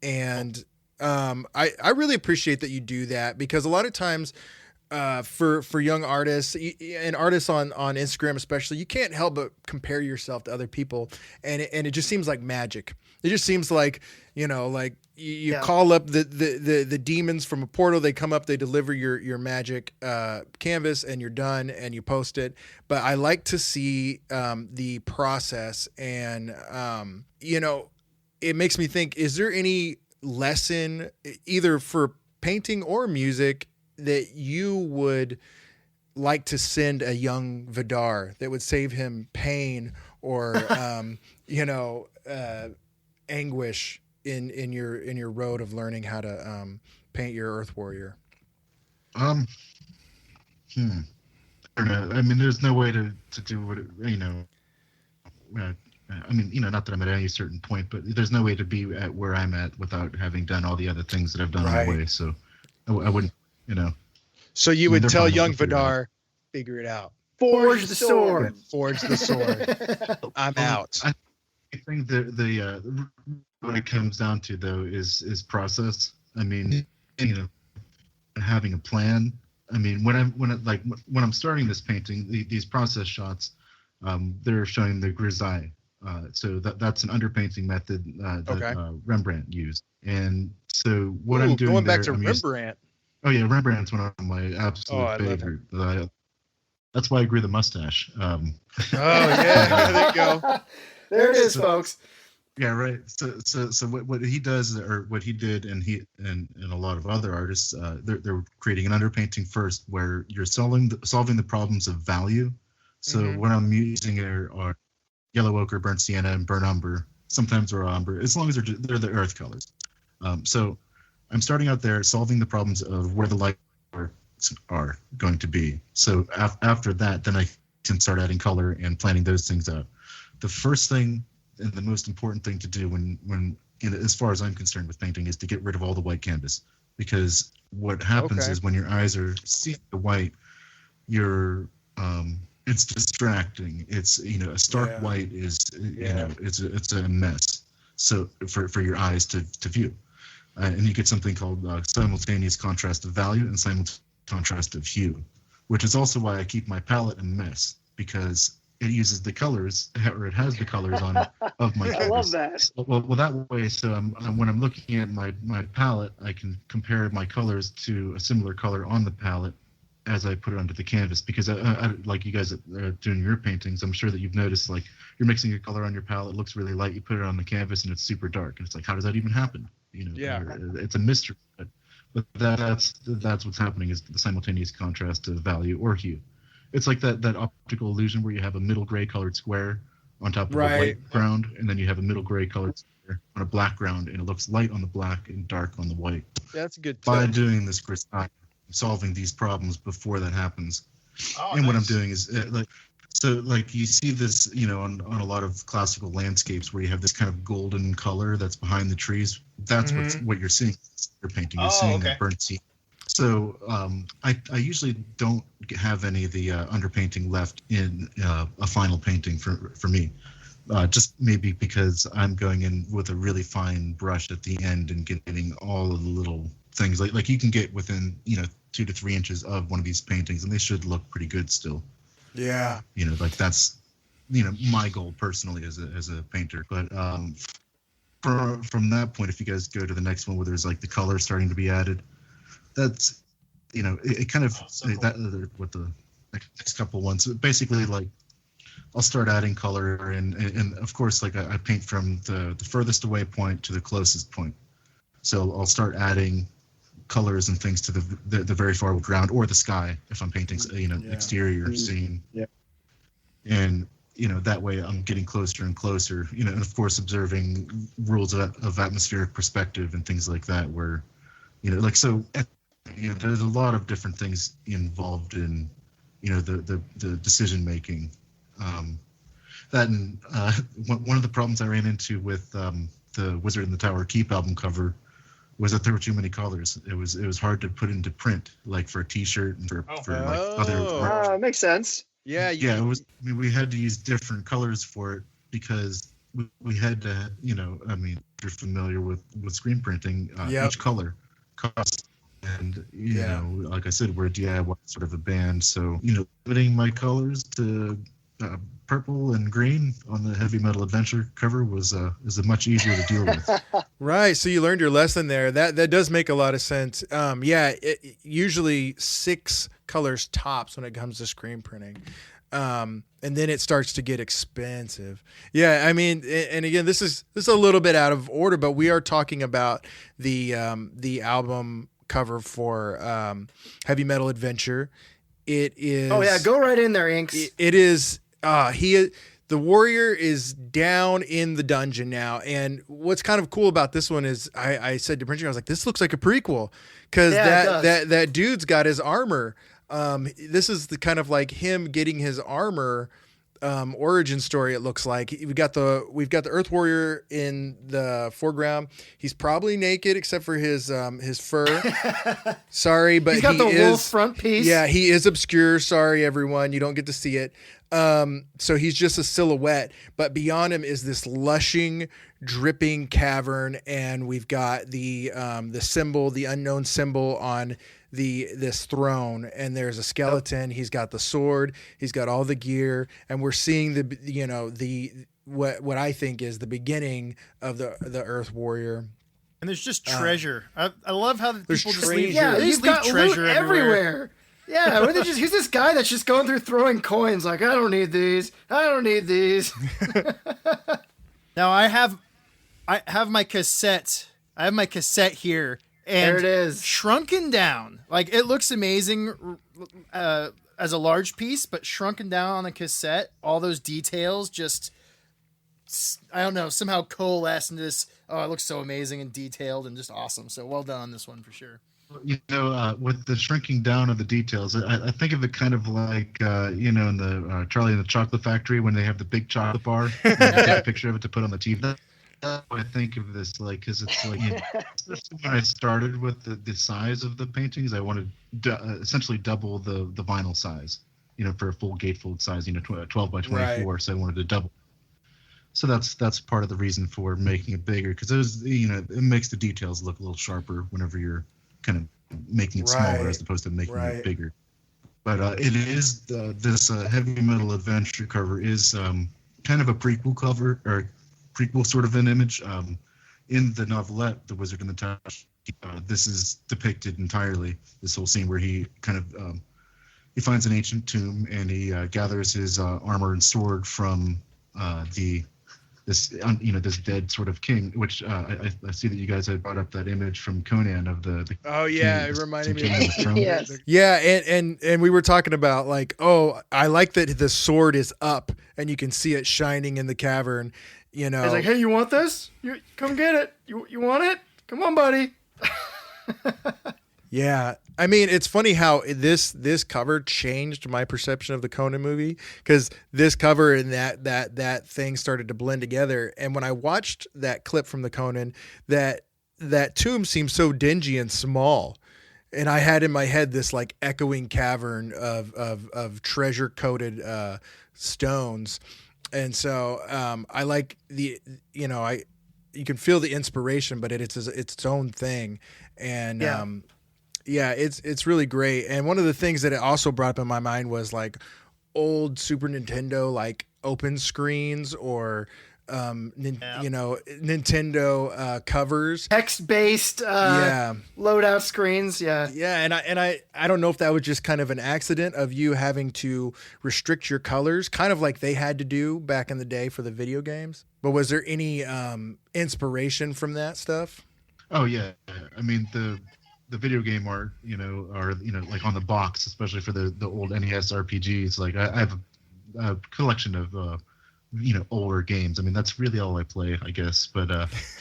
and I really appreciate that you do that because a lot of times. For young artists and artists on Instagram especially, you can't help but compare yourself to other people, and it just seems like magic. It just seems like like you call up the demons from a portal, they come up, they deliver your magic canvas, and you're done, and you post it. But I like to see the process, and it makes me think: is there any lesson either for painting or music that you would like to send a young Vidarr that would save him pain or anguish in your road of learning how to paint your Earth Warrior? I don't know. I mean, there's no way to do what I mean, not that I'm at any certain point, but there's no way to be at where I'm at without having done all the other things that I've done on the way. So I wouldn't. So you would tell young Vidarr, figure it out. Forge the sword. Forge the sword. I'm out. I think the what it comes down to though is process. I mean, having a plan. I mean, when I'm starting this painting, these process shots, they're showing the grisaille. So that's an underpainting method that Rembrandt used. And so what I'm doing going back to Rembrandt. Oh yeah, Rembrandt's one of my absolute favorite. That's why I grew the mustache. Oh yeah, there you go. There it is, folks. Yeah, right. So what he does, or what he did, and a lot of other artists, they're creating an underpainting first, where you're solving the problems of value. So what I'm using are yellow ochre, burnt sienna, and burnt umber. Sometimes they're umber, as long as they're the earth colors. So I'm starting out there, solving the problems of where the lights are going to be. So after that, then I can start adding color and planning those things out. The first thing and the most important thing to do when as far as I'm concerned with painting is to get rid of all the white canvas, because what happens is when your eyes are seeing the white, it's distracting. It's a stark white is it's a mess. So for your eyes to view. And you get something called simultaneous contrast of value and simultaneous contrast of hue, which is also why I keep my palette a mess, because it uses the colors, or it has the colors on it of my canvas. I love that. Well, that way, so when I'm looking at my palette, I can compare my colors to a similar color on the palette as I put it onto the canvas, because I like you guys are doing your paintings, I'm sure that you've noticed, like, you're mixing a color on your palette, it looks really light, you put it on the canvas and it's super dark, and it's like, how does that even happen? It's a mystery, but that's what's happening, is the simultaneous contrast of value or hue. It's like that optical illusion where you have a middle gray colored square on top of a white ground, and then you have a middle gray colored square on a black ground, and it looks light on the black and dark on the white. Yeah, that's a good tip. By doing this, Chris, I'm solving these problems before that happens. What I'm doing is like you see this, on a lot of classical landscapes where you have this kind of golden color that's behind the trees. That's what you're seeing. You're painting. You're seeing that burnt sea. So I usually don't have any of the underpainting left in a final painting for me. just maybe because I'm going in with a really fine brush at the end and getting all of the little things like you can get within 2 to 3 inches of one of these paintings, and they should look pretty good still. Yeah. Like that's my goal personally as a painter. But from that point, if you guys go to the next one where there's like the color starting to be added, that's it kind of that with the next couple ones. Basically, like I'll start adding color, and of course, like I paint from the furthest away point to the closest point. So I'll start adding colors and things to the very far ground or the sky if I'm painting exterior scene. Yeah. And that way I'm getting closer and closer, and of course observing rules of atmospheric perspective and things like that, where there's a lot of different things involved in the decision making. That and one of the problems I ran into with the Wizard in the Tower Keep album cover was that there were too many colors. It was hard to put into print, like for a T-shirt and for like other. Makes sense. Yeah. It was. I mean, we had to use different colors for it because we had to. If you're familiar with screen printing, each color costs. And like I said, we're a DIY sort of a band, so limiting my colors to purple and green on the Heavy Metal Adventure cover was a much easier to deal with. Right. So you learned your lesson there. That does make a lot of sense. Usually 6 colors tops when it comes to screen printing. And then it starts to get expensive. Yeah, I mean, and again, this is a little bit out of order, but we are talking about the album cover for Heavy Metal Adventure. It is. Oh yeah, go right in there, Inks. It is. The warrior is down in the dungeon now, and what's kind of cool about this one is I said to Printer, I was like, this looks like a prequel because that dude's got his armor. This is the kind of like him getting his armor origin story. It looks like we've got the Earth Warrior in the foreground. He's probably naked except for his fur. Sorry, but he's got the wolf front piece. Yeah, he is obscure. Sorry, everyone, you don't get to see it. So he's just a silhouette, but beyond him is this lushing, dripping cavern, and we've got the symbol, the unknown symbol on this throne, and there's a skeleton. He's got the sword, he's got all the gear, and we're seeing what I think is the beginning of the Earth Warrior. And there's just treasure. I love how people just leave. Yeah, he's got treasure everywhere. Yeah, who's this guy that's just going through throwing coins? Like, I don't need these. Now I have my cassette. I have my cassette here. And there it is, shrunken down. Like, it looks amazing as a large piece, but shrunken down on a cassette, all those details just, I don't know, somehow coalesce into this. Oh, it looks so amazing and detailed and just awesome. So well done on this one for sure. With the shrinking down of the details, I think of it kind of like, in the Charlie and the Chocolate Factory when they have the big chocolate bar and they take a picture of it to put on the TV. That's what I think of this, like, because it's like, especially when I started with the size of the paintings, I wanted essentially double the vinyl size, for a full gatefold size, 12 by 24. Right. So I wanted to double. So that's part of the reason for making it bigger, because it makes the details look a little sharper whenever you're kind of making it smaller as opposed to making it bigger. But it is this Heavy Metal Adventure cover is kind of a prequel cover, or prequel sort of an image. In the novelette, The Wizard in the Tower, this is depicted entirely, this whole scene where he kind of he finds an ancient tomb and he gathers his armor and sword from this dead sort of king, which I see that you guys had brought up that image from Conan of the it reminded me. Yes. Yeah, and we were talking about like, I like that the sword is up and you can see it shining in the cavern. He's like, hey, you want this? You come get it. You want it? Come on, buddy. Yeah. I mean, it's funny how this cover changed my perception of the Conan movie, because this cover and that thing started to blend together. And when I watched that clip from the Conan, that tomb seemed so dingy and small. And I had in my head this like echoing cavern of treasure coated stones. And so I like you can feel the inspiration, but it's its own thing. And it's really great. And one of the things that it also brought up in my mind was like old Super Nintendo, like open screens or Nintendo covers, text-based loadout screens. And I don't know if that was just kind of an accident of you having to restrict your colors, kind of like they had to do back in the day for the video games. But was there any inspiration from that stuff? Oh yeah, I mean the video game art, like on the box, especially for the old NES RPGs. Like I have a collection of older games. I mean, that's really all I play, I guess. But you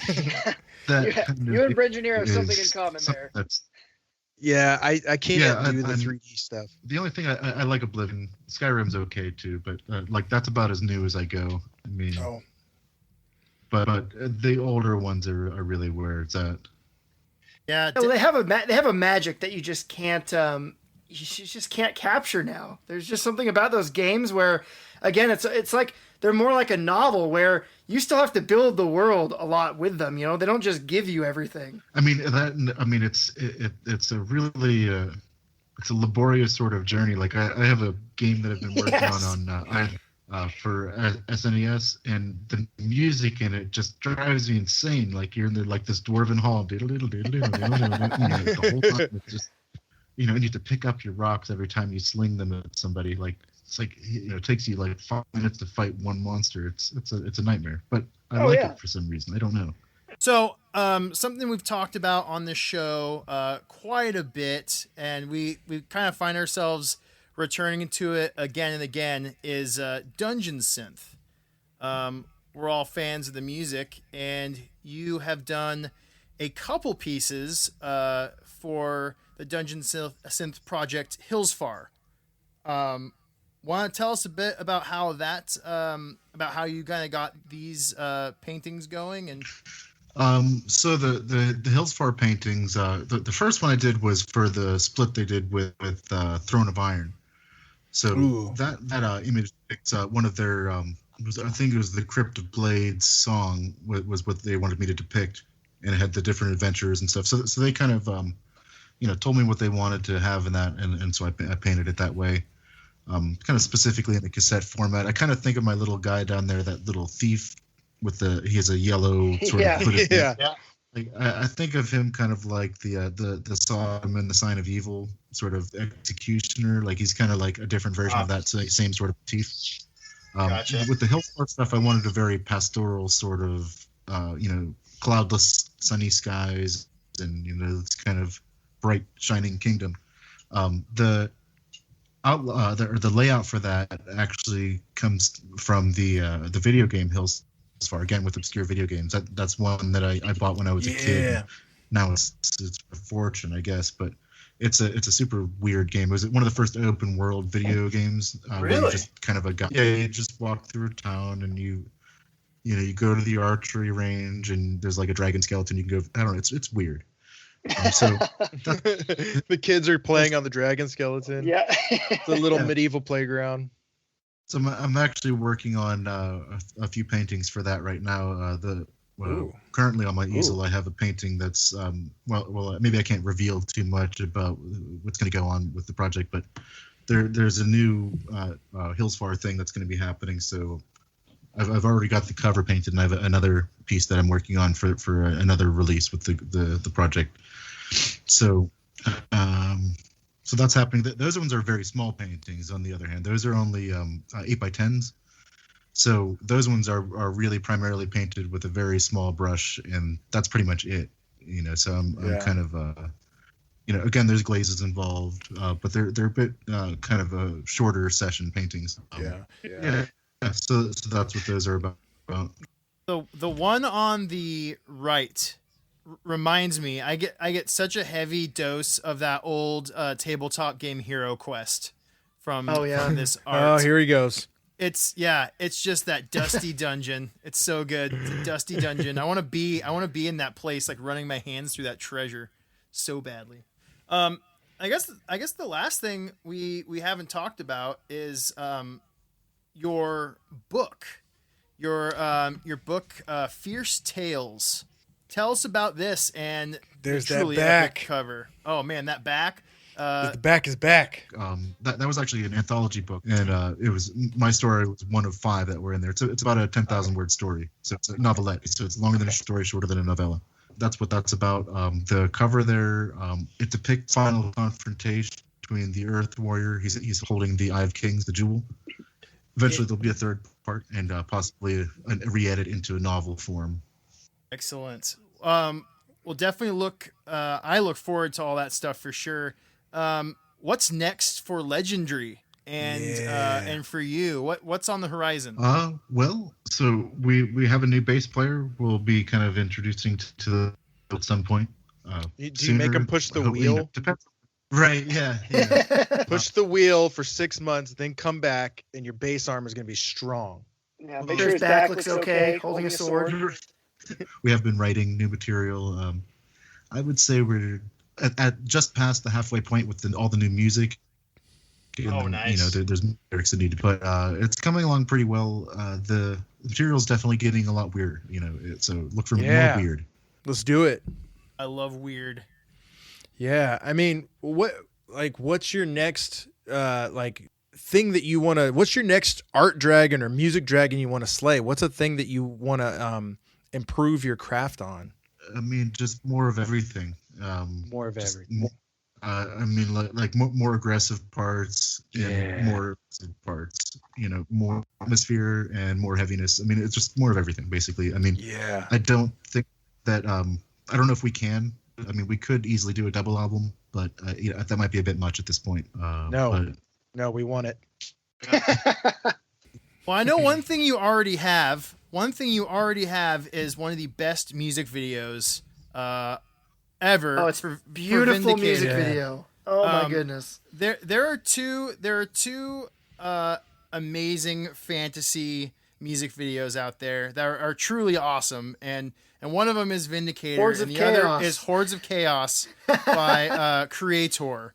and Bridgeneer have something in common there. I can't do the 3D stuff. The only thing I like Oblivion. Skyrim's okay too, but like that's about as new as I go. I mean, but the older ones are really where it's at. Yeah, they have a magic that you just can't capture now. There's just something about those games where, again, it's like they're more like a novel where you still have to build the world a lot with them. You know, they don't just give you everything. It's a really it's a laborious sort of journey. Like I have a game that I've been working on for SNES, and the music in it just drives me insane. Like you're in this dwarven hall, the whole time it's just, you need to pick up your rocks every time you sling them at somebody. Like it's like it takes you like 5 minutes to fight one monster. It's a nightmare, but I like it for some reason. I don't know. So something we've talked about on this show quite a bit, and we kind of find ourselves returning to it again and again, is Dungeon Synth. We're all fans of the music, and you have done a couple pieces for the Dungeon Synth project Hillsfar. Want to tell us a bit about how that, about how you kind of got these paintings going? And so the Hillsfar paintings, the first one I did was for the split they did with Throne of Iron. So that image depicts one of their I think it was the Crypt of Blades song was what they wanted me to depict, and it had the different adventures and stuff. So they kind of told me what they wanted to have in that, and so I painted it that way, kind of specifically in the cassette format. I kind of think of my little guy down there, that little thief he has a yellow sort of hooded thing. Like, I think of him kind of like the Sodom and the Sign of Evil sort of executioner. Like he's kind of like a different version of that same sort of motif. Gotcha. With the Hillsfar stuff, I wanted a very pastoral sort of, cloudless, sunny skies, and this kind of bright, shining kingdom. The layout for that actually comes from the video game Hillsfar, again with obscure video games. That's one that I bought when I was a kid. Now it's a fortune, I guess, but it's a super weird game. It was one of the first open world video games. Really? Where you just kind of you just walk through a town and you go to the archery range and there's like a dragon skeleton. You can go. I don't know. It's weird. So the kids are playing on the dragon skeleton. Yeah, it's a little medieval playground. So I'm actually working on a few paintings for that right now. Currently on my easel, I have a painting that's maybe I can't reveal too much about what's going to go on with the project, but there's a new Hillsfar thing that's going to be happening. So I've already got the cover painted, and I have another piece that I'm working on for another release with the project. So so that's happening. Those ones are very small paintings. On the other hand, those are only 8x10s. So those ones are really primarily painted with a very small brush, and that's pretty much it. So I'm kind of again, there's glazes involved, but they're a bit kind of a shorter session paintings. So that's what those are about. The one on the right reminds me. I get such a heavy dose of that old tabletop game Hero Quest from this art. Oh, here he goes. It's just that dusty dungeon. It's so good. It's a dusty dungeon. I want to be in that place, like running my hands through that treasure so badly. I guess the last thing we haven't talked about is your book. your book, Fierce Tales. Tell us about this and there's the truly that epic cover. Oh man, that back. The back is back. That was actually an anthology book, and it was my story was one of 5 that were in there. It's about a 10,000 word story, so it's a novelette. So it's longer than a story, shorter than a novella. That's what that's about. The cover there, it depicts final confrontation between the Earth Warrior. He's holding the Eye of Kings, the jewel. Eventually, there'll be a third part, and possibly a re-edit into a novel form. Excellent. We'll definitely look. I look forward to all that stuff for sure. What's next for Legendry and for you? What's on the horizon? Well, so we have a new bass player. We'll be kind of introducing to the at some point. Do you make him push the wheel? Depends. Right. Yeah. Push the wheel for 6 months, then come back, and your bass arm is going to be strong. Yeah, make sure his back looks okay. Holding a sword. We have been writing new material. I would say we're at just past the halfway point with all the new music. Nice. There's lyrics that need to put. It's coming along pretty well. The material's definitely getting a lot weird. So look for more weird. Let's do it. I love weird. Yeah, I mean, what's your next thing that you want to? What's your next art dragon or music dragon you want to slay? What's a thing that you want to improve your craft on? I mean, just more of everything. More of everything. More aggressive parts and more parts. More atmosphere and more heaviness. I mean, it's just more of everything, basically. I mean, I don't think that. I don't know if we can. I mean, we could easily do a double album, but that might be a bit much at this point. No, we want it. Well, I know one thing you already have. One thing you already have is one of the best music videos ever. Oh, it's a beautiful music video. Oh my goodness. There are two amazing fantasy music videos out there that are truly awesome, and one of them is Vindicator, and the other is Hordes of Chaos by Creator.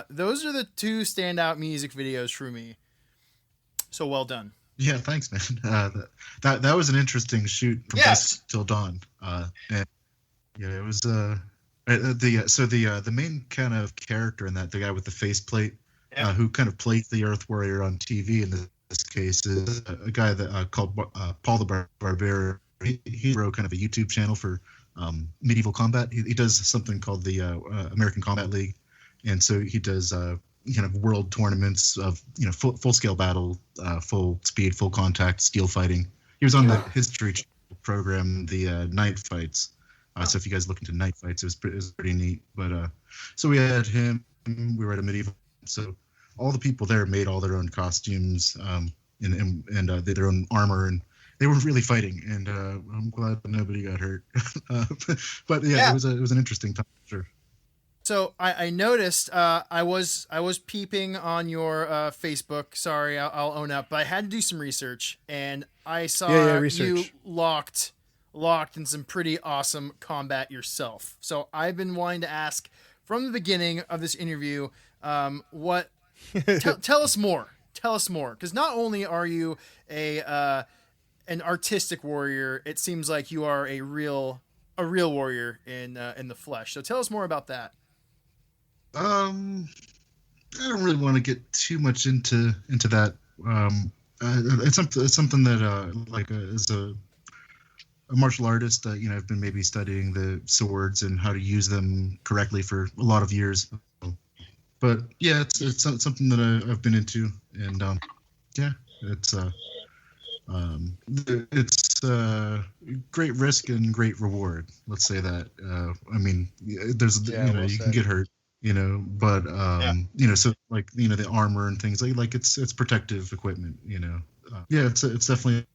Those are the two standout music videos for me. So well done. Yeah, thanks, man. That was an interesting shoot from dusk till dawn. And it was the main kind of character in that, the guy with the faceplate, who kind of played the Earth Warrior on TV in this case, is a guy that called Paul the Barbarian. He wrote kind of a YouTube channel for medieval combat. He does something called the American Combat League, and so he does kind of world tournaments of full scale battle, full speed, full contact, steel fighting. He was on the History program, the Night Fights. So if you guys look into Night Fights, it was pretty neat. But so we had him. We were at a medieval. So all the people there made all their own costumes and their own armor, and they were really fighting. And I'm glad nobody got hurt. But it was an interesting time, sure. So I noticed I was peeping on your Facebook. Sorry, I'll own up, but I had to do some research, and I saw you locked in some pretty awesome combat yourself. So I've been wanting to ask from the beginning of this interview, tell us more. Tell us more, because not only are you an artistic warrior, it seems like you are a real warrior in the flesh. So tell us more about that. I don't really want to get too much into that. It's something that as a martial artist, I've been maybe studying the swords and how to use them correctly for a lot of years. But yeah, it's something that I've been into, and it's great risk and great reward. Let's say that. I mean, there's you can get hurt. But so the armor and things like it's protective equipment. It's definitely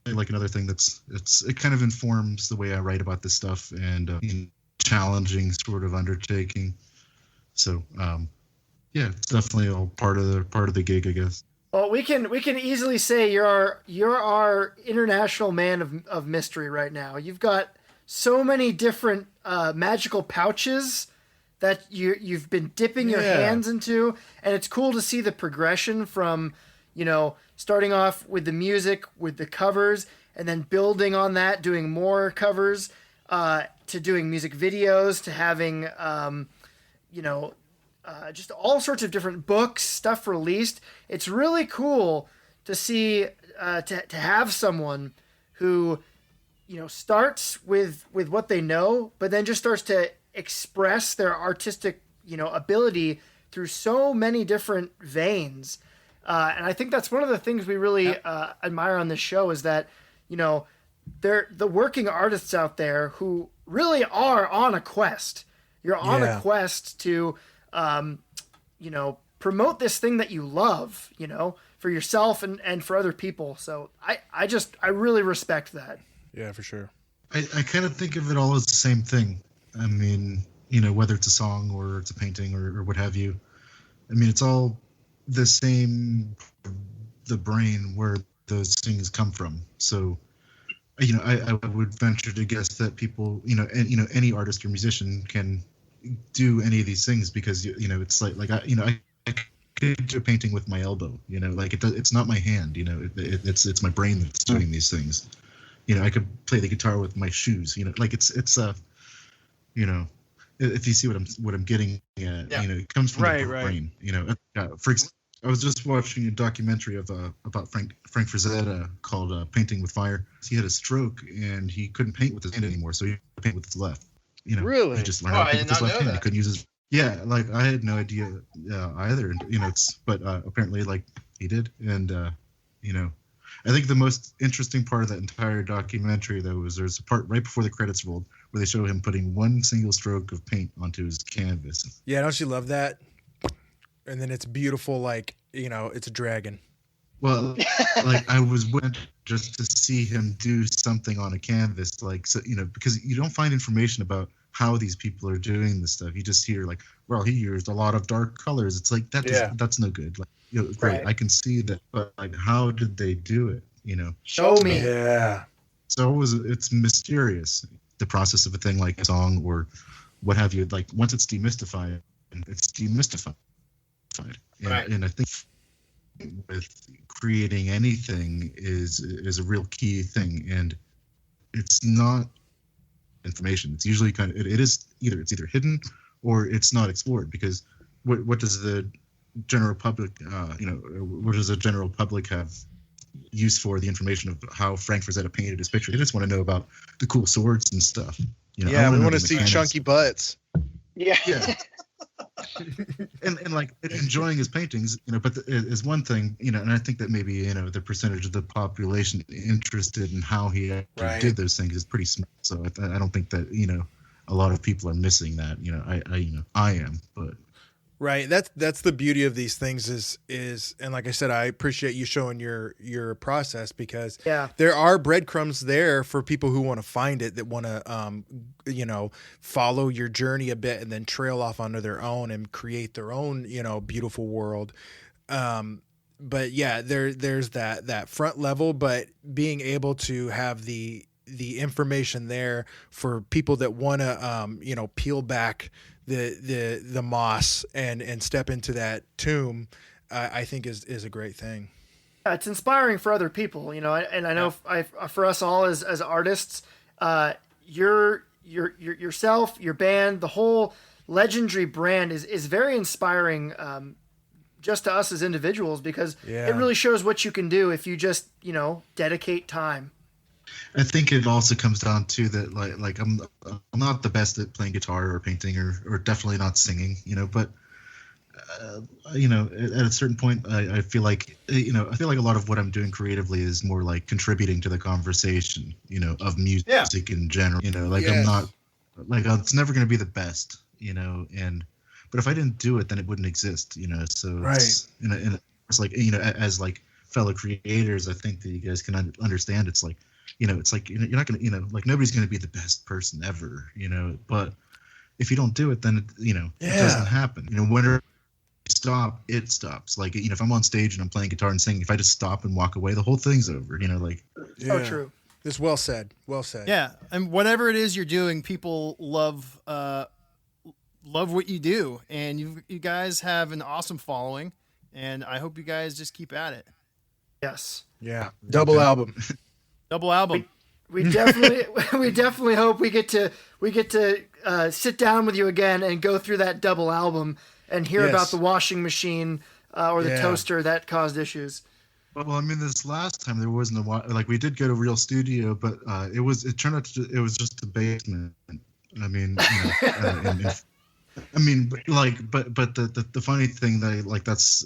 like another thing it kind of informs the way I write about this stuff, and challenging sort of undertaking. So it's definitely all part of the gig, I guess. Well, we can easily say you're our international man of mystery right now. You've got so many different magical pouches that you've been dipping your hands into, and it's cool to see the progression from, starting off with the music, with the covers, and then building on that, doing more covers, to doing music videos, to having, just all sorts of different books, stuff released. It's really cool to see, to have someone who, starts with what they know, but then just starts to express their artistic, ability through so many different veins. And I think that's one of the things we really admire on this show is that, they're the working artists out there who really are on a quest. You're on a quest to, promote this thing that you love, for yourself and for other people. So I really respect that. Yeah, for sure. I kind of think of it all as the same thing. I mean, whether it's a song or it's a painting or what have you. I mean, it's all the same, the brain where those things come from. So, I would venture to guess that people, any artist or musician can do any of these things because, it's like I could do a painting with my elbow, it's not my hand, it's my brain that's doing these things. I could play the guitar with my shoes, if you see what I'm getting at, it comes from the brain, For example, I was just watching a documentary about Frank Frazetta called Painting with Fire. He had a stroke and he couldn't paint with his hand anymore, so he could paint with his left. Really? He just learned how to paint with his left hand. He couldn't use his. Yeah, like I had no idea either. But apparently, like he did, and I think the most interesting part of that entire documentary, though, was there's a part right before the credits rolled where they show him putting one single stroke of paint onto his canvas. Yeah, don't you love that? And then it's beautiful, like, it's a dragon. Well, like I was went just to see him do something on a canvas, like, so, because you don't find information about how these people are doing this stuff. You just hear like, well, he used a lot of dark colors. It's like that's no good. Like, great, right. I can see that, but like, how did they do it? Show me. Yeah. So it's mysterious. The process of a thing like a song or what have you. Like once it's demystified, it's demystified. Right. And I think with creating anything is a real key thing, and it's not information. It's usually it's either hidden or it's not explored, because what does the general public what does the general public have use for the information of how Frank Frazetta painted his picture? They just want to know about the cool swords and stuff. We want to see chunky butts. Yeah. and like enjoying his paintings, but is one thing, and I think that maybe the percentage of the population interested in how he actually did those things is pretty small. So I don't think that a lot of people are missing that. I am, but. Right. That's the beauty of these things is, and like I said, I appreciate you showing your process, because there are breadcrumbs there for people who want to find it, that want to, follow your journey a bit and then trail off onto their own and create their own, beautiful world. But yeah, there's that front level, but being able to have the information there for people that want to, peel back the moss and step into that tomb, I think is a great thing. Yeah, it's inspiring for other people, and I know for us all as artists, yourself, your band, the whole Legendry brand is very inspiring, just to us as individuals, because it really shows what you can do if you just, dedicate time. I think it also comes down to that, like I'm not the best at playing guitar or painting or definitely not singing, but at a certain point, I feel like a lot of what I'm doing creatively is more like contributing to the conversation, of music in general. I'm not like, it's never going to be the best, but if I didn't do it, then it wouldn't exist, So it's like, as like fellow creators, I think that you guys can understand. It's like. It's like, you're not going to, like nobody's going to be the best person ever, but if you don't do it, then, it doesn't happen. Whenever you stop, it stops. Like, if I'm on stage and I'm playing guitar and singing, if I just stop and walk away, the whole thing's over, So true. It's well said. Well said. Yeah. And whatever it is you're doing, people love what you do. And you guys have an awesome following, and I hope you guys just keep at it. Yes. Yeah. Double album. Double album. We definitely hope we get to sit down with you again and go through that double album and hear about the washing machine or the toaster that caused issues. Well, I mean, this last time there wasn't we did go to a real studio, but it turned out it was just a basement. I mean, but the funny thing that that's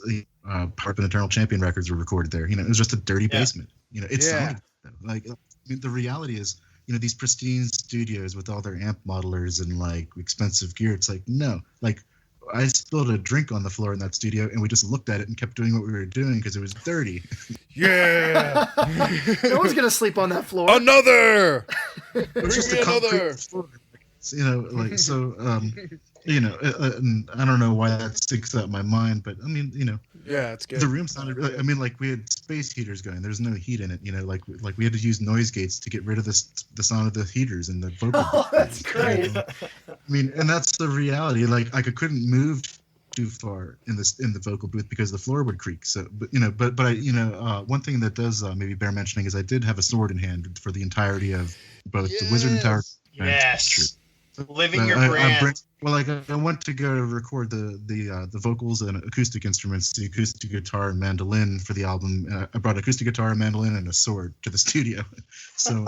part of Eternal Champion records were recorded there. It was just a dirty basement. It sounded like. I mean, the reality is, these pristine studios with all their amp modelers and expensive gear. It's no, I spilled a drink on the floor in that studio, and we just looked at it and kept doing what we were doing because it was dirty. Yeah. No one's gonna sleep on that floor. Another. It's just a concrete floor. And I don't know why that sticks out in my mind, but I mean, yeah, it's good. The room sounded really, I mean, we had space heaters going. There's no heat in it, we had to use noise gates to get rid of the sound of the heaters and the vocal. Oh, that's great. I mean, and that's the reality. I couldn't move too far in the vocal booth because the floor would creak. So, but one thing that does maybe bear mentioning is I did have a sword in hand for the entirety of both the Wizard and Tower. Yes. Living your brand. I went to go record the vocals and acoustic instruments, the acoustic guitar and mandolin for the album. I brought acoustic guitar, and mandolin, and a sword to the studio. So,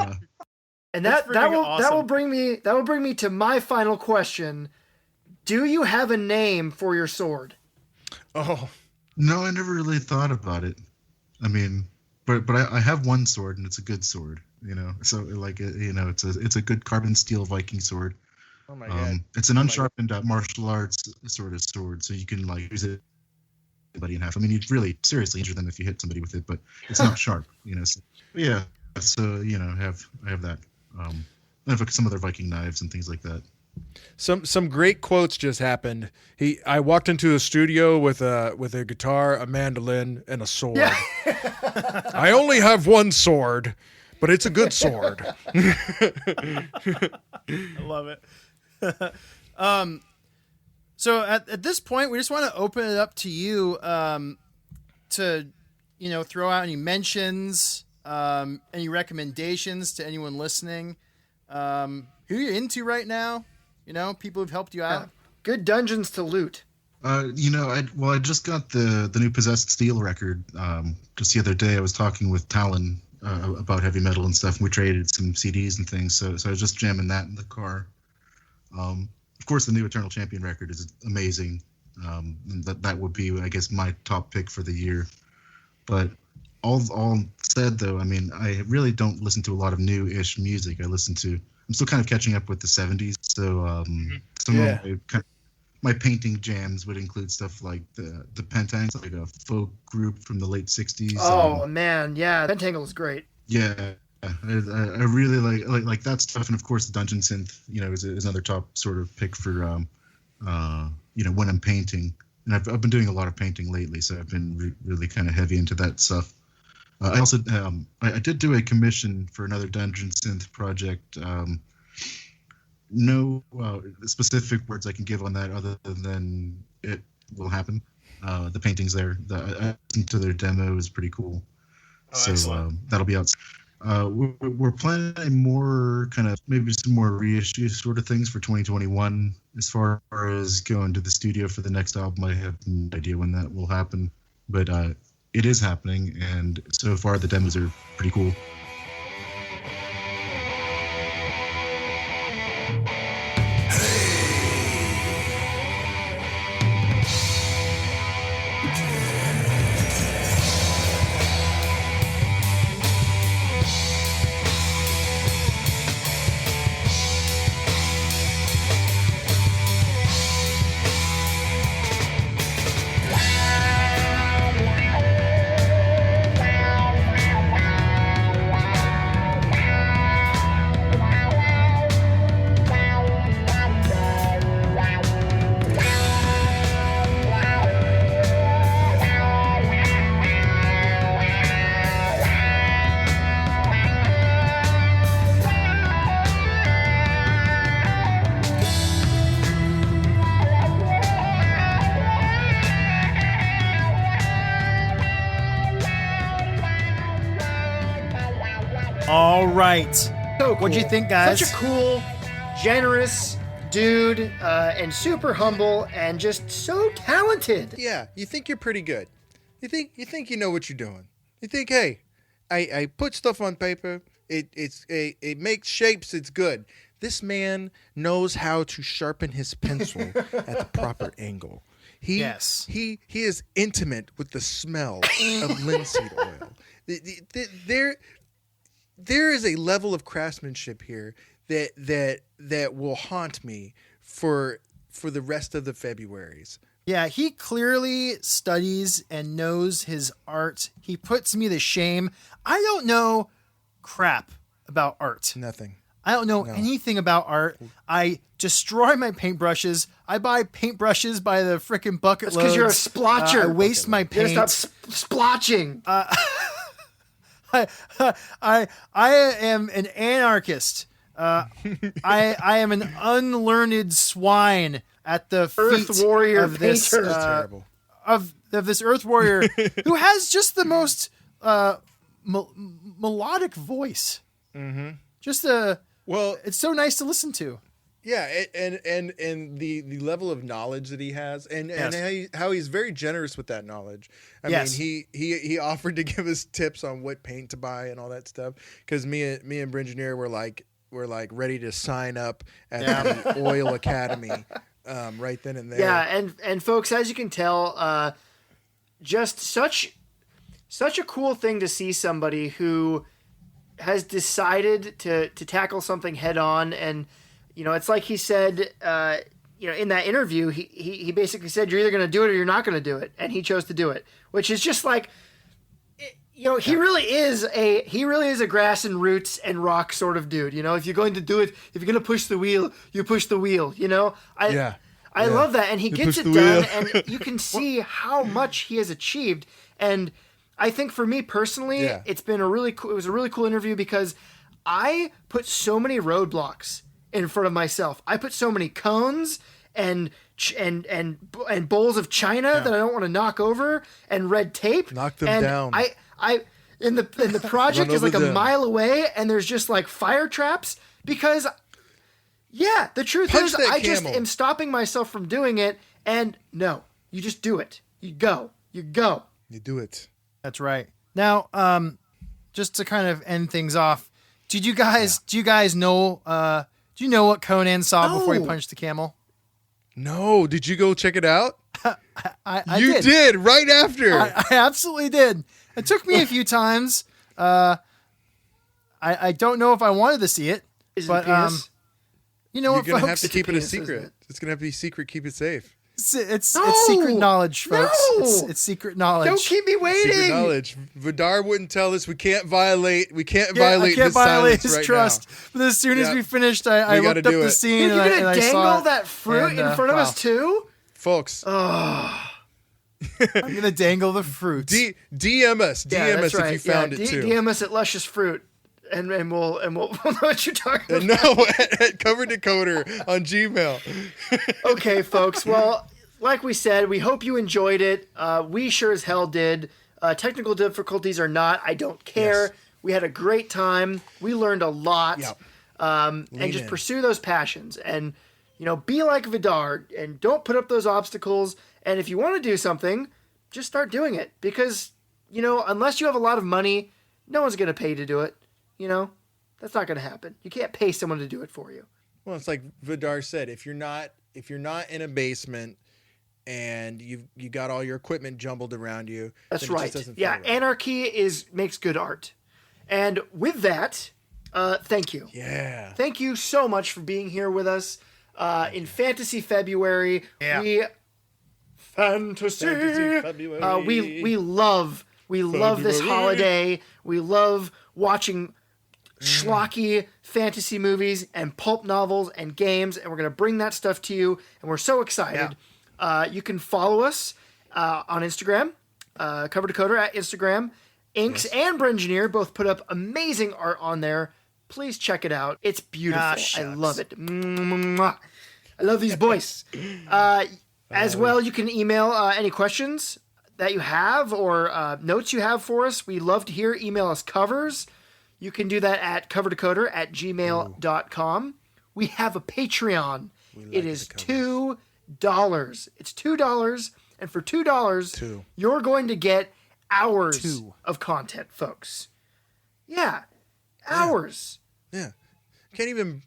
and that will bring me to my final question. Do you have a name for your sword? Oh, no, I never really thought about it. I mean, but I have one sword, and it's a good sword. So it's a good carbon steel Viking sword. Oh my god! It's an unsharpened martial arts sort of sword, so you can use it anybody in half. I mean, you'd really seriously injure them if you hit somebody with it, but it's not sharp. So, yeah. So I have that. I have some other Viking knives and things like that. Some great quotes just happened. I walked into a studio with a guitar, a mandolin, and a sword. Yeah. I only have one sword, but it's a good sword. I love it. So at this point, we just want to open it up to you to throw out any mentions, any recommendations to anyone listening. Who you're into right now? People who've helped you out. Good dungeons to loot. I just got the new Possessed Steel record just the other day. I was talking with Talon about heavy metal and stuff, and we traded some CDs and things. So I was just jamming that in the car. Of course, the new Eternal Champion record is amazing. That would be, I guess, my top pick for the year. But all said, though, I mean, I really don't listen to a lot of new-ish music. I'm still kind of catching up with the 70s. So some of my painting jams would include stuff like the Pentangle, like a folk group from the late 60s. Oh, man, yeah, Pentangle is great. Yeah. I really like that stuff, and of course the Dungeon Synth, is another top sort of pick for when I'm painting, and I've been doing a lot of painting lately, so I've been really kind of heavy into that stuff. I also I did do a commission for another Dungeon Synth project. No specific words I can give on that other than it will happen. The painting's there. I listened to their demo. It was pretty cool. So that'll be out. We're planning more kind of maybe some more reissue sort of things for 2021. As far as going to the studio for the next album, I have no idea when that will happen, but it is happening, and so far the demos are pretty cool. right. So cool. What'd you think, guys? Such a cool, generous dude, and super humble, and just so talented. Yeah, you think you're pretty good. You think you know what you're doing. You think, hey, I put stuff on paper. It makes shapes. It's good. This man knows how to sharpen his pencil at the proper angle. He is intimate with the smell of linseed oil. There is a level of craftsmanship here that will haunt me for the rest of the Februaries. Yeah, he clearly studies and knows his art. He puts me to shame. I don't know crap about art. Nothing. I don't know anything about art. I destroy my paintbrushes. I buy paintbrushes by the frickin' bucket loads. That's because you're a splotcher. I waste my paint. You gotta stop splotching. I am an anarchist. I am an unlearned swine at the Earth feet warrior of this terrible. of this Earth warrior who has just the most melodic voice. Mm-hmm. Just it's so nice to listen to. Yeah, and the level of knowledge that he has, and how he's very generous with that knowledge. I mean, he offered to give us tips on what paint to buy and all that stuff, because me and Bringineer were like ready to sign up at the Oil Academy right then and there. Yeah, and folks, as you can tell, just such a cool thing to see somebody who has decided to tackle something head on. And it's like he said, in that interview, he basically said, you're either going to do it or you're not going to do it, and he chose to do it, which is just like, he really is a grass and roots and rock sort of dude. If you're going to do it, if you're going to push the wheel, you push the wheel. I love that, and he gets it done, and you can see how much he has achieved. And I think for me personally, it was a really cool interview, because I put so many roadblocks in front of myself. I put so many cones and bowls of china that I don't want to knock over, and red tape. Knock them down. I in the project is like a mile away, and there's just like fire traps, because the truth is I just am stopping myself from doing it. And no, you just do it. You go. You do it. That's right. Now, just to kind of end things off, do you guys know do you know what Conan saw before he punched the camel? No, did you go check it out? I you did right after. I absolutely did. It took me a few times. I don't know if I wanted to see it, but you know you're what, gonna folks? have to keep it a secret. It's gonna have to be secret. Keep it safe. It's secret knowledge, folks. It's secret knowledge. Don't keep me waiting. Secret knowledge. Vidarr wouldn't tell us. We can't violate his trust. Right now. But as soon as we finished, I looked up the scene and I saw it. You're gonna dangle that fruit in front of us too, folks. I'm gonna dangle the fruit. DM us if you found it too. DM us at Luscious Fruit. And we'll know what you're talking about. No, at Cover Decoder on Gmail. Okay, folks. Well, like we said, we hope you enjoyed it. We sure as hell did. Technical difficulties or not, I don't care. Yes. We had a great time. We learned a lot. Yep. And just pursue those passions. And, be like Vidarr and don't put up those obstacles. And if you want to do something, just start doing it. Because, unless you have a lot of money, no one's going to pay you to do it. That's not going to happen. You can't pay someone to do it for you. Well, it's like Vidarr said, if you're not in a basement and you got all your equipment jumbled around you, that's right. Yeah, right. Anarchy makes good art. And with that, thank you. Yeah. Thank you so much for being here with us in Fantasy February. Yeah. Fantasy February. We love this holiday. We love watching schlocky fantasy movies and pulp novels and games, and we're going to bring that stuff to you, and we're so excited. You can follow us on Instagram, Cover Decoder at Instagram. Inks and Bringineer both put up amazing art on there. Please check it out. It's beautiful. I love it. I love these boys. As well, you can email any questions that you have or notes you have for us. We love to hear. Email us covers You can do that at coverdecoder@gmail.com. We have a Patreon. It is $2. It's $2. And for $2, you're going to get hours of content, folks. Yeah. Hours. Yeah. Can't even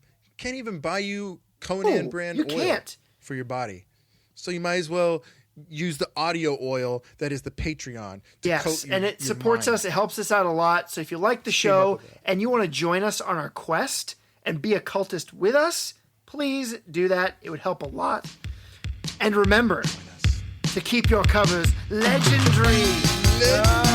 buy you Conan brand oil for your body. So you might as well use the audio oil that is the Patreon. Yes, and it supports us. It helps us out a lot. So if you like the show and you want to join us on our quest and be a cultist with us, please do that. It would help a lot. And remember to keep your covers legendary.